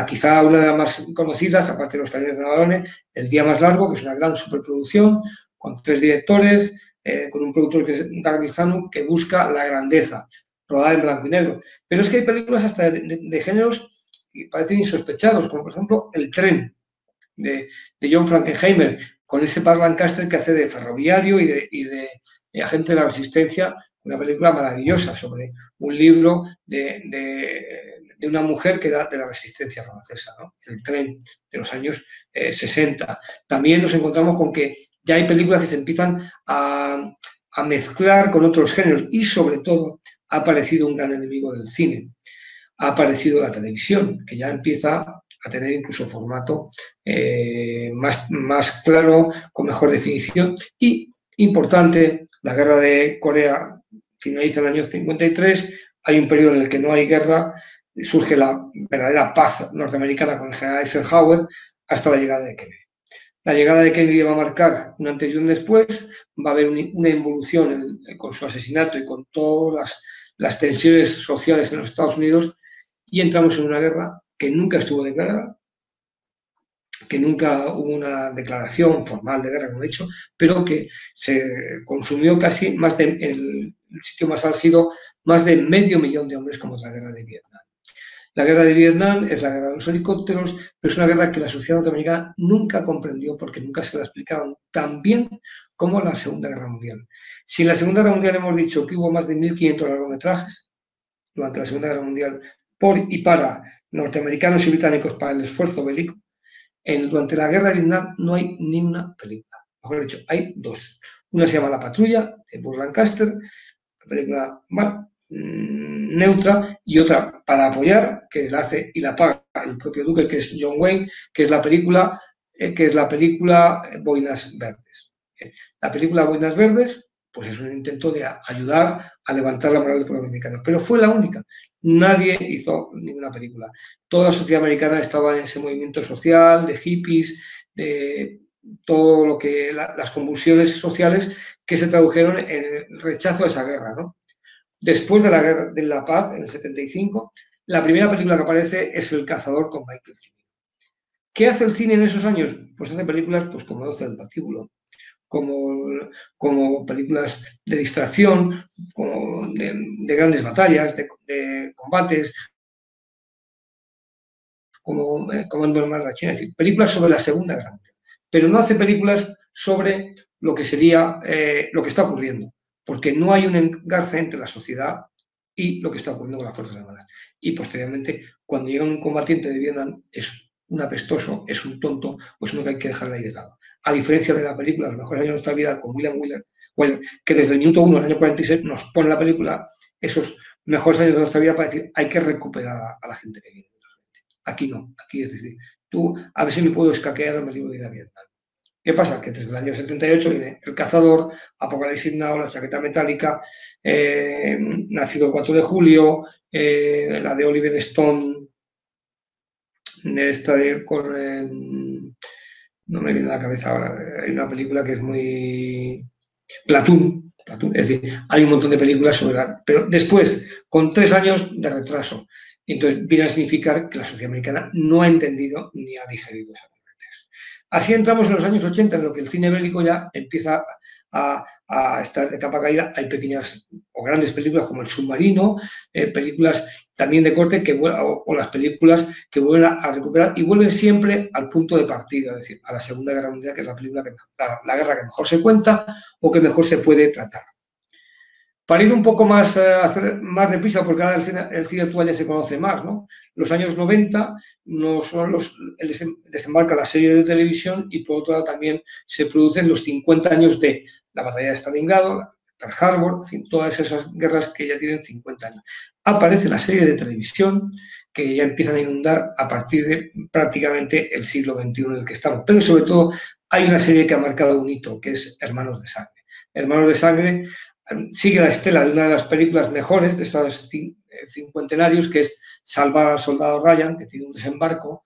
Quizá una de las más conocidas, aparte de los cañones de Navarone, El día más largo, que es una gran superproducción, con 3 directores, con un productor que es Doug Lizano, que busca la grandeza, rodada en blanco y negro. Pero es que hay películas hasta de géneros que parecen insospechados, como por ejemplo El tren, de John Frankenheimer, con ese Burt Lancaster que hace de ferroviario y de agente de la resistencia, una película maravillosa sobre un libro de una mujer que da de la resistencia francesa, ¿no? El tren de los años 60. También nos encontramos con que ya hay películas que se empiezan a mezclar con otros géneros y sobre todo ha aparecido un gran enemigo del cine. Ha aparecido la televisión, que ya empieza a tener incluso formato más claro, con mejor definición. Y, importante, la guerra de Corea finaliza en el año 53, hay un periodo en el que no hay guerra, surge la verdadera paz norteamericana con el general Eisenhower hasta la llegada de Kennedy. La llegada de Kennedy va a marcar un antes y un después, va a haber una involución con su asesinato y con todas las tensiones sociales en los Estados Unidos, y entramos en una guerra que nunca estuvo declarada, que nunca hubo una declaración formal de guerra, como he dicho, pero que se consumió casi más de, el sitio más álgido, más de 500.000 de hombres, como es la guerra de Vietnam. La guerra de Vietnam es la guerra de los helicópteros, pero es una guerra que la sociedad norteamericana nunca comprendió porque nunca se la explicaban tan bien como la Segunda Guerra Mundial. Si en la Segunda Guerra Mundial hemos dicho que hubo más de 1.500 largometrajes durante la Segunda Guerra Mundial por y para norteamericanos y británicos para el esfuerzo bélico, durante la guerra de Vietnam no hay ni una película. Mejor dicho, hay 2. Una se llama La Patrulla, de Burt Lancaster, una película neutra, y otra para apoyar, que la hace y la paga el propio Duque, que es John Wayne, que es la película Boinas Verdes. La película Boinas Verdes, pues es un intento de ayudar a levantar la moral del pueblo americano, pero fue la única. Nadie hizo ninguna película. Toda la sociedad americana estaba en ese movimiento social, de hippies, de todo lo que las convulsiones sociales que se tradujeron en el rechazo a esa guerra, ¿no? Después de la guerra de la paz, en el 75, la primera película que aparece es El cazador, con Michael Cimino. ¿Qué hace el cine en esos años? Pues hace películas pues, como 12 del patíbulo, como películas de distracción, como de grandes batallas, de combates, como Comando en Mar de la China, es decir, películas sobre la Segunda Guerra Mundial. Pero no hace películas sobre lo que sería lo que está ocurriendo, porque no hay un engarce entre la sociedad y lo que está ocurriendo con las Fuerzas Armadas. Y posteriormente, cuando llega un combatiente de Vietnam, es un apestoso, es un tonto, o es uno que hay que dejarle ahí de lado. A diferencia de la película Los mejores años de nuestra vida, con William Wyler, que desde el minuto 1, el año 46, nos pone la película esos mejores años de nuestra vida para decir, hay que recuperar a la gente que viene. Aquí no, aquí es decir, tú a ver si me puedo escaquear o me libro de ir a Vietnam. ¿Qué pasa? Que desde el año 78 viene El cazador, Apocalipsis Now, La chaqueta metálica, Nacido el 4 de julio, la de Oliver Stone, esta de no me viene a la cabeza ahora, hay una película que es muy... Platoon, es decir, hay un montón de películas sobre pero después, con 3 años de retraso. Entonces, viene a significar que la sociedad americana no ha entendido ni ha digerido exactamente eso. Así entramos en los años 80, en lo que el cine bélico ya empieza a estar de capa caída. Hay pequeñas o grandes películas como El submarino, películas también de corte o las películas que vuelven a recuperar y vuelven siempre al punto de partida, es decir, a la Segunda Guerra Mundial, que es la película la guerra que mejor se cuenta o que mejor se puede tratar. Para ir un poco más, hacer más deprisa, porque ahora el cine actual ya se conoce más, ¿no? Los años 90 no son desembarca la serie de televisión y por otro lado también se producen los 50 años de la batalla de Stalingrado, Pearl Harbor, todas esas guerras que ya tienen 50 años. Aparece la serie de televisión que ya empiezan a inundar a partir de prácticamente el siglo XXI en el que estamos. Pero sobre todo hay una serie que ha marcado un hito, que es Hermanos de Sangre. Hermanos de Sangre sigue la estela de una de las películas mejores de estos cincuentenarios, que es Salva al Soldado Ryan, que tiene un desembarco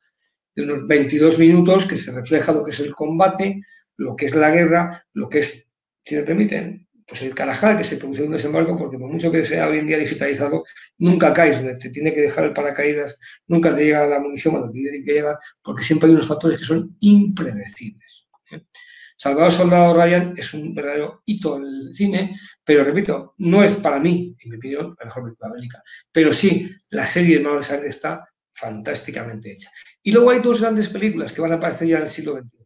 de unos 22 minutos que se refleja lo que es el combate, lo que es la guerra, lo que es, si me permiten, pues el Carajal, que se produce en un desembarco, porque por mucho que sea hoy en día digitalizado, nunca caes, te tiene que dejar el paracaídas, nunca te llega la munición cuando tiene que llegar, porque siempre hay unos factores que son impredecibles. Salvador Soldado Ryan es un verdadero hito en el cine, pero repito, no es para mí, en mi opinión, la mejor película bélica, pero sí, la serie de Hermanos de Sangre está fantásticamente hecha. Y luego hay dos grandes películas que van a aparecer ya en el siglo XXI,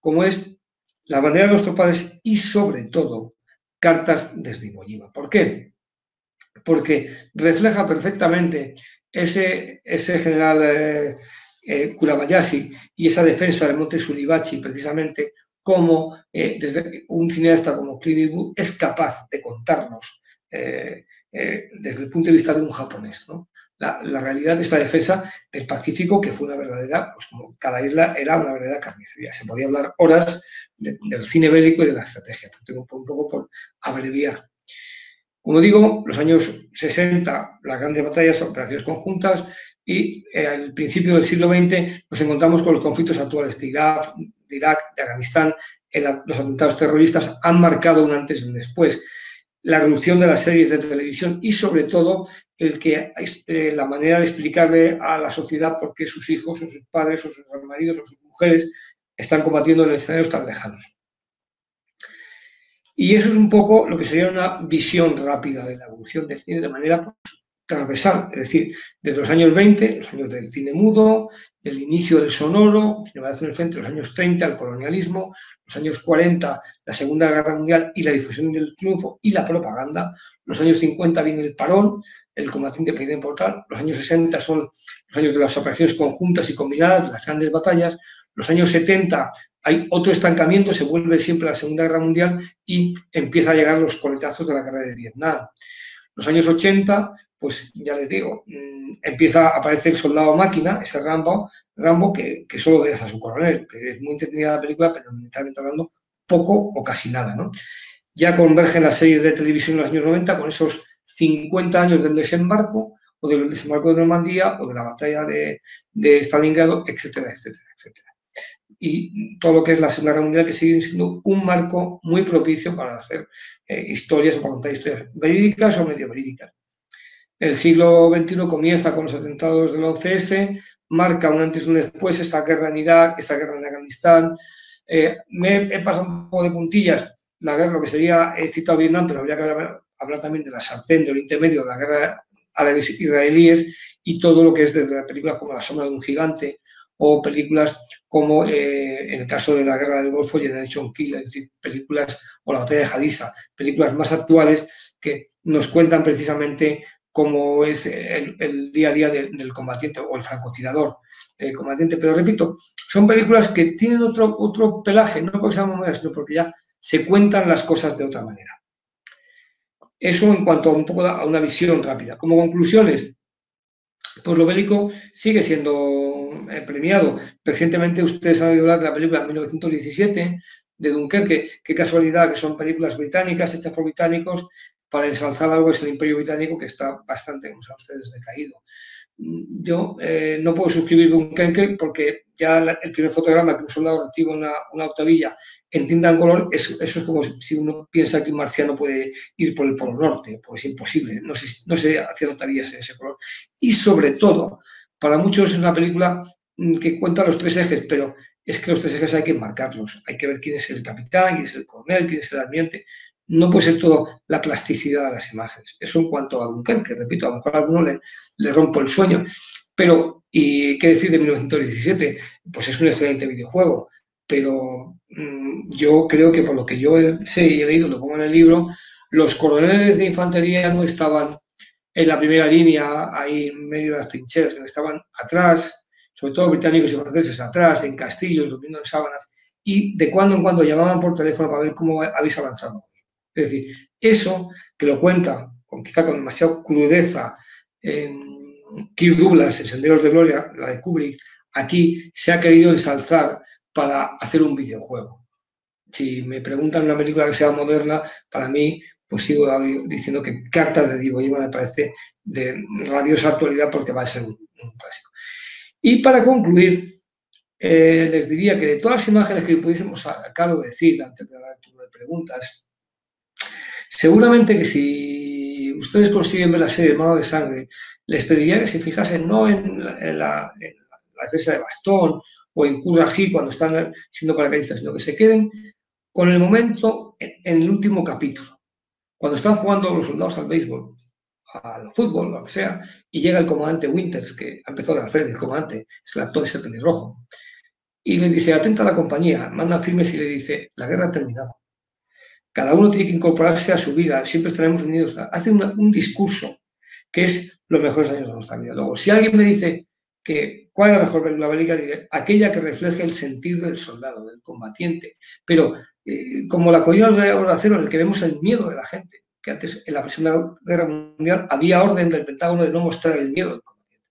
como es La bandera de nuestros padres y, sobre todo, Cartas desde Iwo Jima. ¿Por qué? Porque refleja perfectamente ese general Kurabayashi y esa defensa del monte Suribachi, precisamente, cómo desde un cineasta como Clint Eastwood es capaz de contarnos desde el punto de vista de un japonés, ¿no? La realidad de esta defensa del Pacífico, que fue una verdadera, pues como cada isla era una verdadera carnicería. Se podía hablar horas del cine bélico y de la estrategia, un poco por abreviar. Como digo, los años 60, las grandes batallas, operaciones conjuntas, y al principio del siglo XX nos encontramos con los conflictos actuales de Irak, de Afganistán. Los atentados terroristas han marcado un antes y un después. La reducción de las series de televisión y, sobre todo, la manera de explicarle a la sociedad por qué sus hijos o sus padres o sus maridos o sus mujeres están combatiendo en escenarios tan lejanos. Y eso es un poco lo que sería una visión rápida de la evolución del cine de manera transversal, es decir, desde los años 20, los años del cine mudo, el inicio del sonoro, Cinemación del Frente, los años 30, el colonialismo, los años 40, la Segunda Guerra Mundial y la difusión del triunfo y la propaganda, los años 50 viene el parón, el combatiente pequeño portal, los años 60 son los años de las operaciones conjuntas y combinadas, las grandes batallas, los años 70 hay otro estancamiento, se vuelve siempre la Segunda Guerra Mundial y empieza a llegar los coletazos de la guerra de Vietnam. Los años 80, pues ya les digo, empieza a aparecer el soldado máquina, ese Rambo que solo obedece a su coronel, que es muy entretenida la película, pero militarmente hablando, poco o casi nada, ¿no? Ya convergen las series de televisión en los años 90 con esos 50 años del desembarco, o del desembarco de Normandía, o de la batalla de Stalingrado, etcétera, etcétera, etcétera. Y todo lo que es la Segunda Guerra Mundial, que sigue siendo un marco muy propicio para hacer historias o para contar historias verídicas o medio verídicas. El siglo XXI comienza con los atentados del 11S, marca un antes y un después esta guerra en Irak, esta guerra en Afganistán. Me he pasado un poco de puntillas la guerra, lo que sería, he citado Vietnam, pero habría que hablar también de la sartén, del intermedio, de la guerra árabes-israelíes y todo lo que es desde películas como La sombra de un gigante o películas como, en el caso de la guerra del Golfo, Generation Kill, es decir, películas, o la batalla de Haditha, películas más actuales que nos cuentan precisamente cómo es el día a día del combatiente o el francotirador del combatiente. Pero repito, son películas que tienen otro pelaje, no porque sean modernas, sino porque ya se cuentan las cosas de otra manera. Eso en cuanto a un poco a una visión rápida. Como conclusiones, pues lo bélico sigue siendo premiado. Recientemente ustedes han oído hablar de la película 1917, de Dunkerque. Qué casualidad que son películas británicas hechas por británicos para ensalzar algo que es el Imperio Británico, que está bastante, como saben ustedes, decaído. Yo no puedo suscribir Dunkerque porque ya el primer fotograma que un soldado recibe una octavilla en tinta en color, eso es como si uno piensa que un marciano puede ir por el Polo Norte, pues es imposible, no se hacían octavillas en ese color. Y sobre todo, para muchos es una película que cuenta los tres ejes, pero es que los tres ejes hay que marcarlos, hay que ver quién es el capitán, quién es el coronel, quién es el almirante. No puede ser todo la plasticidad de las imágenes. Eso en cuanto a Dunkerque, repito, a lo mejor a alguno le rompo el sueño. Pero, ¿y qué decir de 1917? Pues es un excelente videojuego. Pero yo creo que por lo que yo sé y he leído, lo pongo en el libro, los coroneles de infantería no estaban en la primera línea, ahí en medio de las trincheras, sino estaban atrás, sobre todo británicos y franceses, atrás, en castillos, durmiendo en sábanas, y de cuando en cuando llamaban por teléfono para ver cómo habéis avanzado. Es decir, eso que lo cuenta, quizá con demasiada crudeza, Kirk Douglas en Senderos de Gloria, la de Kubrick, aquí se ha querido ensalzar para hacer un videojuego. Si me preguntan una película que sea moderna, para mí, pues sigo diciendo que Cartas de Iwo Jima me parece de rabiosa actualidad porque va a ser un clásico. Y para concluir, les diría que de todas las imágenes que pudiésemos sacar o decir antes de dar el turno de preguntas, seguramente que si ustedes consiguen ver la serie Mano de Sangre, les pediría que se fijasen no en la defensa de bastón o en Curragí cuando están siendo paracaidistas, sino que se queden con el momento en el último capítulo, cuando están jugando los soldados al béisbol, al fútbol, lo que sea, y llega el comandante Winters, que ha empezado a hacer el comandante, es el actor ese pelirrojo, y le dice, atenta a la compañía, manda firmes y le dice, la guerra ha terminado. Cada uno tiene que incorporarse a su vida, siempre estaremos unidos. Hace un discurso que es los mejores años de nuestra vida. Luego, si alguien me dice que cuál es la mejor película bélica, diré aquella que refleje el sentir del soldado, del combatiente. Pero como la colina de acero, en el que vemos el miedo de la gente, que antes en la Segunda Guerra Mundial había orden del Pentágono de no mostrar el miedo del combatiente.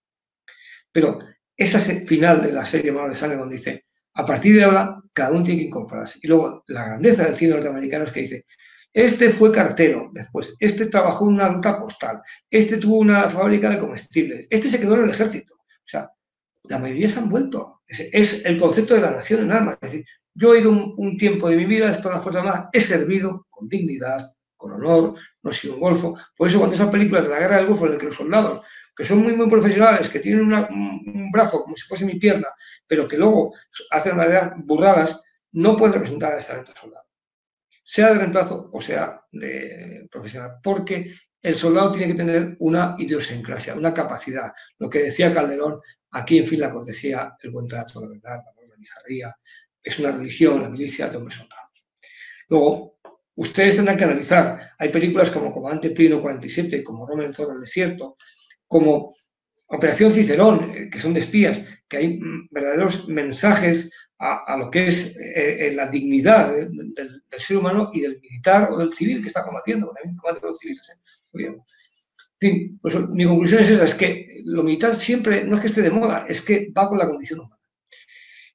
Pero esa final de la serie Mano de Sangre, donde dice, a partir de ahora, cada uno tiene que incorporarse. Y luego, la grandeza del cine norteamericano es que dice, este fue cartero, después, este trabajó en una ruta postal, este tuvo una fábrica de comestibles, este se quedó en el ejército. O sea, la mayoría se han vuelto. Es el concepto de la nación en armas. Es decir, yo he ido un tiempo de mi vida, he estado en la Fuerza Armada, he servido con dignidad, con honor, no he sido un golfo. Por eso cuando esas películas de la Guerra del Golfo, en las que los soldados, que son muy, muy profesionales, que tienen un brazo como si fuese mi pierna, pero que luego hacen burradas, no pueden representar al talento del soldado. Sea de reemplazo o sea de profesional, porque el soldado tiene que tener una idiosincrasia, una capacidad. Lo que decía Calderón, aquí en fin la cortesía, el buen trato, la verdad, la bizarría, es una religión, la milicia de hombres honrados. Luego, ustedes tendrán que analizar, hay películas como Comandante Pino 47, como Roma en Zorro del Desierto, como Operación Cicerón, que son de espías, que hay verdaderos mensajes a lo que es la dignidad del ser humano y del militar o del civil que está combatiendo, porque también combate con los civiles. En fin, pues mi conclusión es esa, es que lo militar siempre, no es que esté de moda, es que va con la condición humana.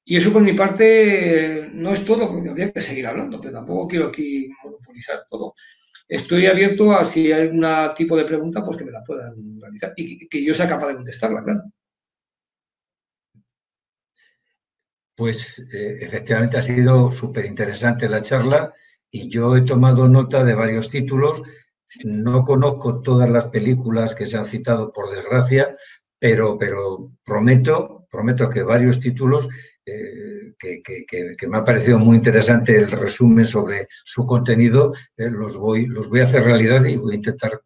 Y eso por mi parte no es todo, porque habría que seguir hablando, pero tampoco quiero aquí monopolizar todo. Estoy abierto a si hay algún tipo de pregunta, pues que me la puedan realizar y que yo sea capaz de contestarla, claro. Pues efectivamente ha sido súper interesante la charla y yo he tomado nota de varios títulos. No conozco todas las películas que se han citado, por desgracia, pero prometo que varios títulos que me ha parecido muy interesante el resumen sobre su contenido, los voy a hacer realidad y voy a intentar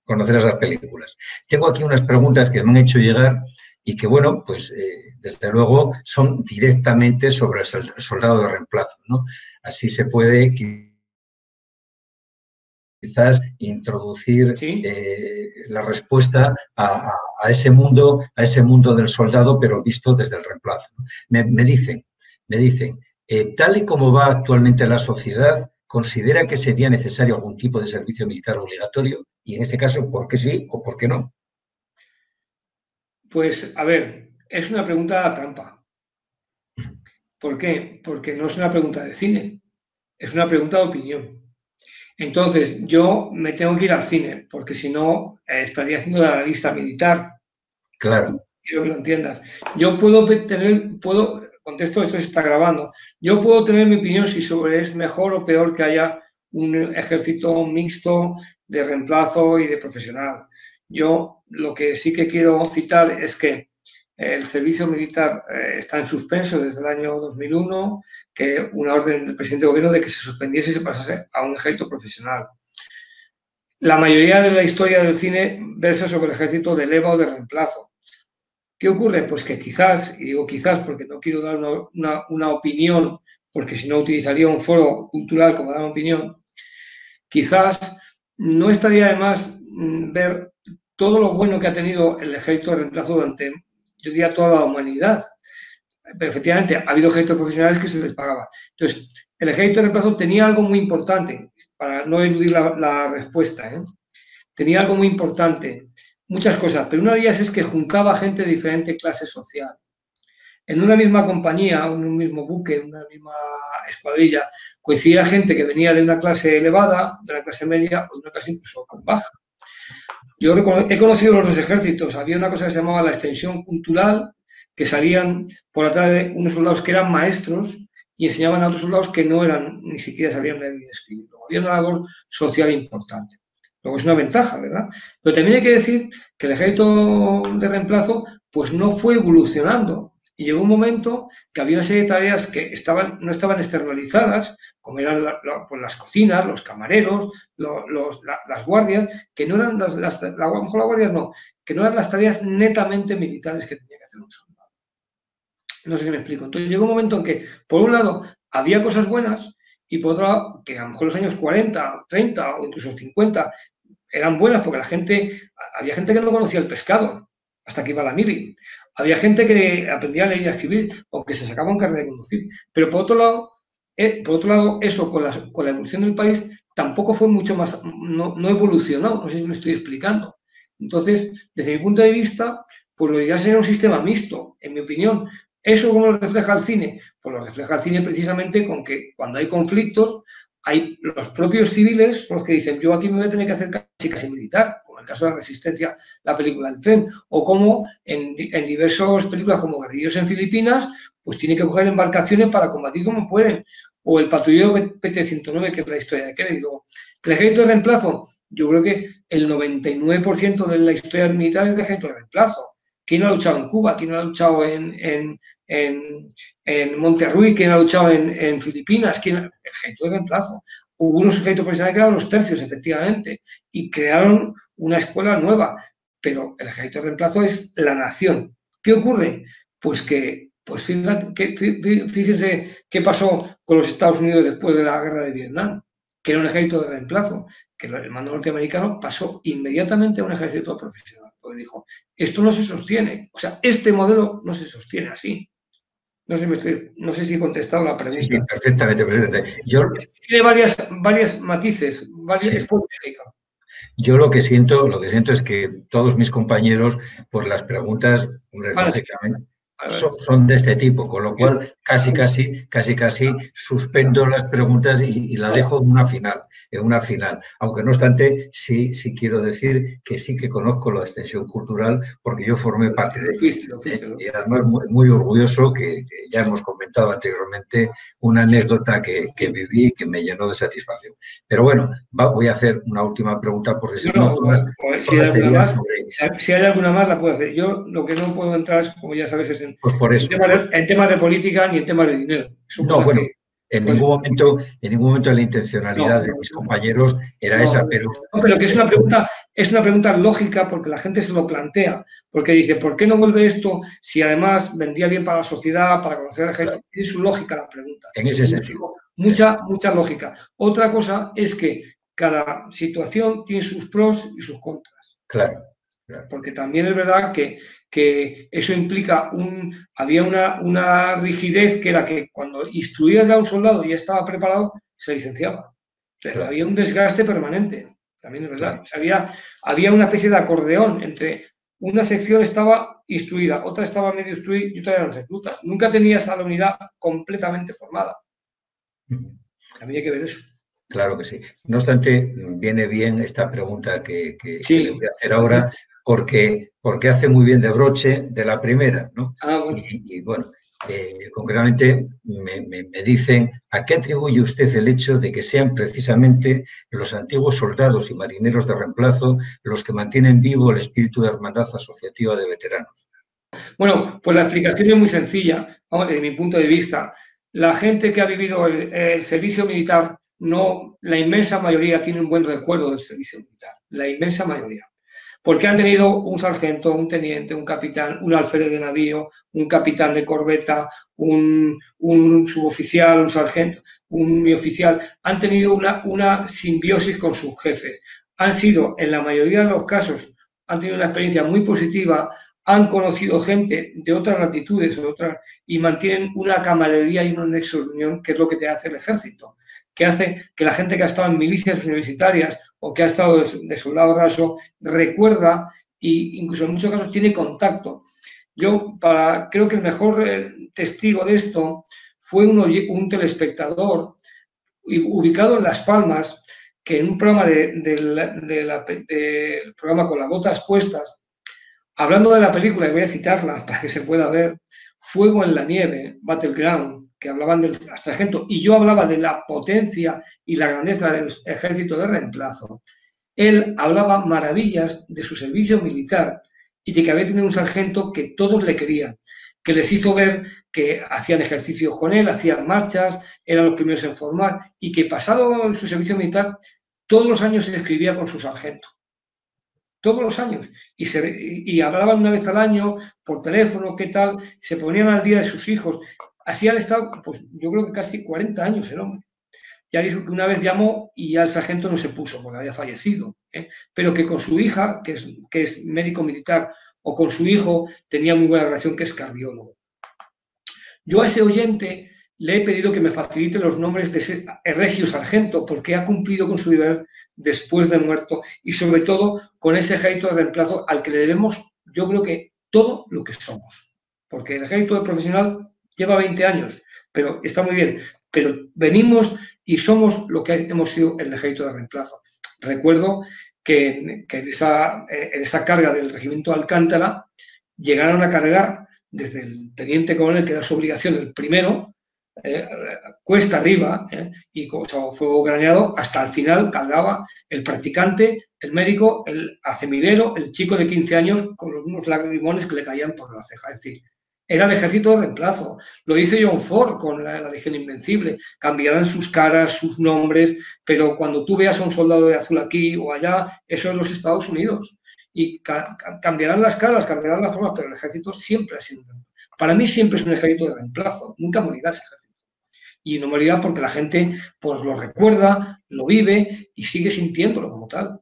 conocer esas películas. Tengo aquí unas preguntas que me han hecho llegar y que, bueno, pues desde luego son directamente sobre el soldado de reemplazo, ¿no? Así se puede quizás introducir ¿Sí? la respuesta a ese mundo del soldado, pero visto desde el reemplazo. Me dicen, tal y como va actualmente la sociedad, ¿considera que sería necesario algún tipo de servicio militar obligatorio? Y en ese caso, ¿por qué sí o por qué no? Pues, a ver, es una pregunta trampa. ¿Por qué? Porque no es una pregunta de cine, es una pregunta de opinión. Entonces, yo me tengo que ir al cine, porque si no, estaría haciendo la lista militar. Claro. Quiero que lo entiendas. Yo contesto, esto se está grabando, yo puedo tener mi opinión si es mejor o peor que haya un ejército mixto de reemplazo y de profesional. Yo lo que sí que quiero citar es que el servicio militar está en suspenso desde el año 2001, que una orden del presidente de gobierno de que se suspendiese y se pasase a un ejército profesional. La mayoría de la historia del cine versa sobre el ejército de leva o de reemplazo. ¿Qué ocurre? Pues que quizás, y digo quizás porque no quiero dar una opinión, porque si no utilizaría un foro cultural como dar una opinión, quizás no estaría de más ver todo lo bueno que ha tenido el ejército de reemplazo durante, yo diría, toda la humanidad. Pero efectivamente, ha habido ejércitos profesionales que se les pagaba. Entonces, el ejército de reemplazo tenía algo muy importante, para no eludir la respuesta, tenía algo muy importante. muchas cosas, pero una de ellas es que juntaba gente de diferente clase social. En una misma compañía, en un mismo buque, en una misma escuadrilla, coincidía gente que venía de una clase elevada, de una clase media o de una clase incluso baja. Yo he conocido los dos ejércitos. Había una cosa que se llamaba la extensión cultural, que salían por atrás de unos soldados que eran maestros y enseñaban a otros soldados que no eran, ni siquiera sabían leer ni escribir. Había una labor social importante. Luego es una ventaja, ¿verdad? Pero también hay que decir que el ejército de reemplazo pues no fue evolucionando. Y llegó un momento que había una serie de tareas que no estaban externalizadas, como eran pues las cocinas, los camareros, las guardias, que no eran las guardias no, que no eran las tareas netamente militares que tenía que hacer un soldado. No sé si me explico. Entonces llegó un momento en que, por un lado, había cosas buenas y por otro lado, que a lo mejor los años 40, 30 o incluso 50 eran buenas porque había gente que no conocía el pescado hasta que iba a la mili. Había gente que aprendía a leer y a escribir o que se sacaba un carnet de conducir. Pero por otro lado, eso con la evolución del país tampoco fue mucho más, no evolucionó, no sé si me estoy explicando. Entonces, desde mi punto de vista, pues lo ideal sería un sistema mixto, en mi opinión. ¿Eso cómo lo refleja el cine? Pues lo refleja el cine precisamente con que cuando hay conflictos, hay los propios civiles los que dicen, yo aquí me voy a tener que hacer casi militar, como en el caso de la Resistencia, la película del tren, o como en diversas películas como Guerrilleros en Filipinas, pues tienen que coger embarcaciones para combatir como pueden, o el patrullero PT-109, que es la historia de Kennedy. El ejército de reemplazo, yo creo que el 99% de la historia militar es de ejército de reemplazo. ¿Quién ha luchado en Cuba? ¿Quién ha luchado en Monterrey? ¿Quién ha luchado en Filipinas? El ejército de reemplazo. Hubo unos ejércitos profesionales que eran los tercios, efectivamente, y crearon una escuela nueva, pero el ejército de reemplazo es la nación. ¿Qué ocurre? Pues fíjense qué pasó con los Estados Unidos después de la guerra de Vietnam, que era un ejército de reemplazo, que el mando norteamericano pasó inmediatamente a un ejército profesional, porque dijo, esto no se sostiene, o sea, este modelo no se sostiene así. No sé si he contestado la pregunta. Sí, perfectamente. Tiene varias matices, es política. Yo lo que siento es que todos mis compañeros, por las preguntas, lógicamente, son de este tipo, con lo cual casi suspendo las preguntas y la dejo en una final. Aunque no obstante, sí quiero decir que sí que conozco la extensión cultural porque yo formé parte de ella. Y además muy orgulloso, que ya hemos comentado anteriormente, una anécdota que viví y que me llenó de satisfacción. Pero bueno, voy a hacer una última pregunta porque si hay alguna más la puedo hacer. Yo lo que no puedo entrar es, como ya sabes, es en temas de política ni en temas de dinero. No, bueno, en ningún momento la intencionalidad de mis compañeros era esa, pero que es una pregunta lógica porque la gente se lo plantea, porque dice, ¿por qué no vuelve esto si además vendría bien para la sociedad, para conocer a la gente? Tiene su lógica la pregunta. En ese sentido. Mucha lógica. Otra cosa es que cada situación tiene sus pros y sus contras. Claro. Porque también es verdad que eso implica había una rigidez que era que cuando instruías a un soldado y ya estaba preparado, se licenciaba. Pero había un desgaste permanente, también es verdad. O sea, había una especie de acordeón entre una sección estaba instruida, otra estaba medio instruida y otra era no recluta. Nunca tenías a la unidad completamente formada. También hay que ver eso. Claro que sí. No obstante, viene bien esta pregunta que le voy a hacer ahora, porque hace muy bien de broche de la primera, ¿no? Bueno. Y bueno, concretamente me dicen, ¿a qué atribuye usted el hecho de que sean precisamente los antiguos soldados y marineros de reemplazo los que mantienen vivo el espíritu de hermandad asociativa de veteranos? Bueno, pues la explicación es muy sencilla, desde mi punto de vista. La gente que ha vivido el servicio militar, la inmensa mayoría tiene un buen recuerdo del servicio militar, la inmensa mayoría. Porque han tenido un sargento, un teniente, un capitán, un alférez de navío, un capitán de corbeta, un suboficial, un sargento, un oficial. Han tenido una simbiosis con sus jefes. Han sido, en la mayoría de los casos, han tenido una experiencia muy positiva, han conocido gente de otras latitudes y mantienen una camaradería y un nexo de unión, que es lo que te hace el ejército, que hace que la gente que ha estado en milicias universitarias o que ha estado de soldado raso recuerda y incluso en muchos casos tiene contacto. Yo creo que el mejor testigo de esto fue un telespectador ubicado en Las Palmas, que en un programa del programa Con las botas puestas, hablando de la película, y voy a citarla para que se pueda ver, Fuego en la nieve, Battleground, que hablaban del sargento, y yo hablaba de la potencia y la grandeza del ejército de reemplazo. Él hablaba maravillas de su servicio militar y de que había tenido un sargento que todos le querían, que les hizo ver que hacían ejercicios con él, hacían marchas, eran los primeros en formar, y que pasado su servicio militar, todos los años se escribía con su sargento. Todos los años. Y hablaban una vez al año por teléfono, qué tal, se ponían al día de sus hijos. Así han estado, pues yo creo que casi 40 años el hombre. Ya dijo que una vez llamó y ya el sargento no se puso porque había fallecido, pero que con su hija, que es médico militar, o con su hijo tenía muy buena relación, que es cardiólogo. Yo a ese oyente le he pedido que me facilite los nombres de ese egregio sargento, porque ha cumplido con su deber después de muerto y sobre todo con ese ejército de reemplazo al que le debemos, yo creo que todo lo que somos. Porque el ejército profesional lleva 20 años, pero está muy bien. Pero venimos y somos lo que hemos sido el ejército de reemplazo. Recuerdo que en esa carga del regimiento Alcántara llegaron a cargar desde el teniente coronel, que era su obligación, el primero, cuesta arriba, y con fuego graneado, hasta el final cargaba el practicante, el médico, el acemilero, el chico de 15 años con unos lagrimones que le caían por la ceja. Es decir, era el ejército de reemplazo. Lo dice John Ford con la Legión Invencible. Cambiarán sus caras, sus nombres, pero cuando tú veas a un soldado de azul aquí o allá, eso es los Estados Unidos. Y cambiarán las caras, cambiarán las formas, pero el ejército siempre ha sido un reemplazo. Para mí siempre es un ejército de reemplazo. Nunca morirá ese ejército. Y no morirá porque la gente pues, lo recuerda, lo vive y sigue sintiéndolo como tal.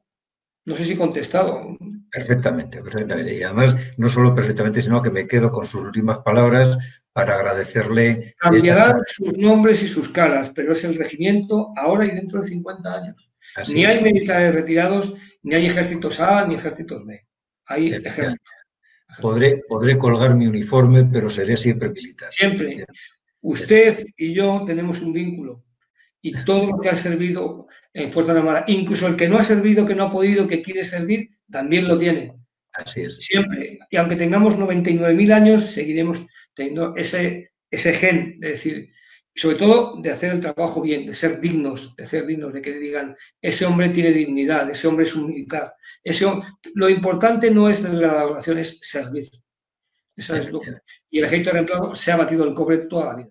No sé si he contestado. Perfectamente, perfectamente. Y además, no solo perfectamente, sino que me quedo con sus últimas palabras para agradecerle esta Cambiarán charla. sus nombres y sus caras, pero es el regimiento ahora y dentro de 50 años. Así Ni es. hay militares retirados, ni hay ejércitos A, ni ejércitos B. Hay ejércitos. Podré colgar mi uniforme, pero seré siempre militar. Siempre. Usted y yo tenemos un vínculo. Y todo lo que ha servido en Fuerza Armada, incluso el que no ha servido, que no ha podido, que quiere servir, también lo tiene. Así es. Siempre. Y aunque tengamos 99.000 años, seguiremos teniendo ese gen, de decir, sobre todo de hacer el trabajo bien, de ser dignos, de que le digan, ese hombre tiene dignidad, ese hombre es un militar. Lo importante no es la elaboración, es servir. Y el ejército de reemplazo se ha batido el cobre toda la vida.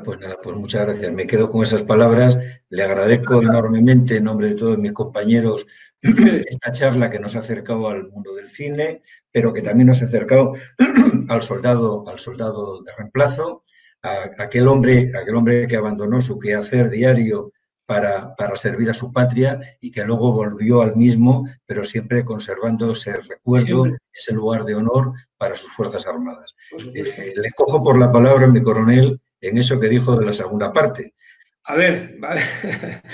Pues nada, pues muchas gracias. Me quedo con esas palabras. Le agradezco enormemente en nombre de todos mis compañeros esta charla que nos ha acercado al mundo del cine, pero que también nos ha acercado al soldado de reemplazo, a aquel hombre que abandonó su quehacer diario para servir a su patria y que luego volvió al mismo, pero siempre conservando ese recuerdo, ese lugar de honor para sus Fuerzas Armadas. Le cojo por la palabra, mi coronel, en eso que dijo de la segunda parte. A ver, vale.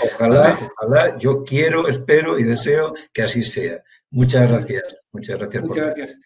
Ojalá, yo quiero, espero y deseo que así sea. Muchas gracias. Muchas gracias. Muchas gracias.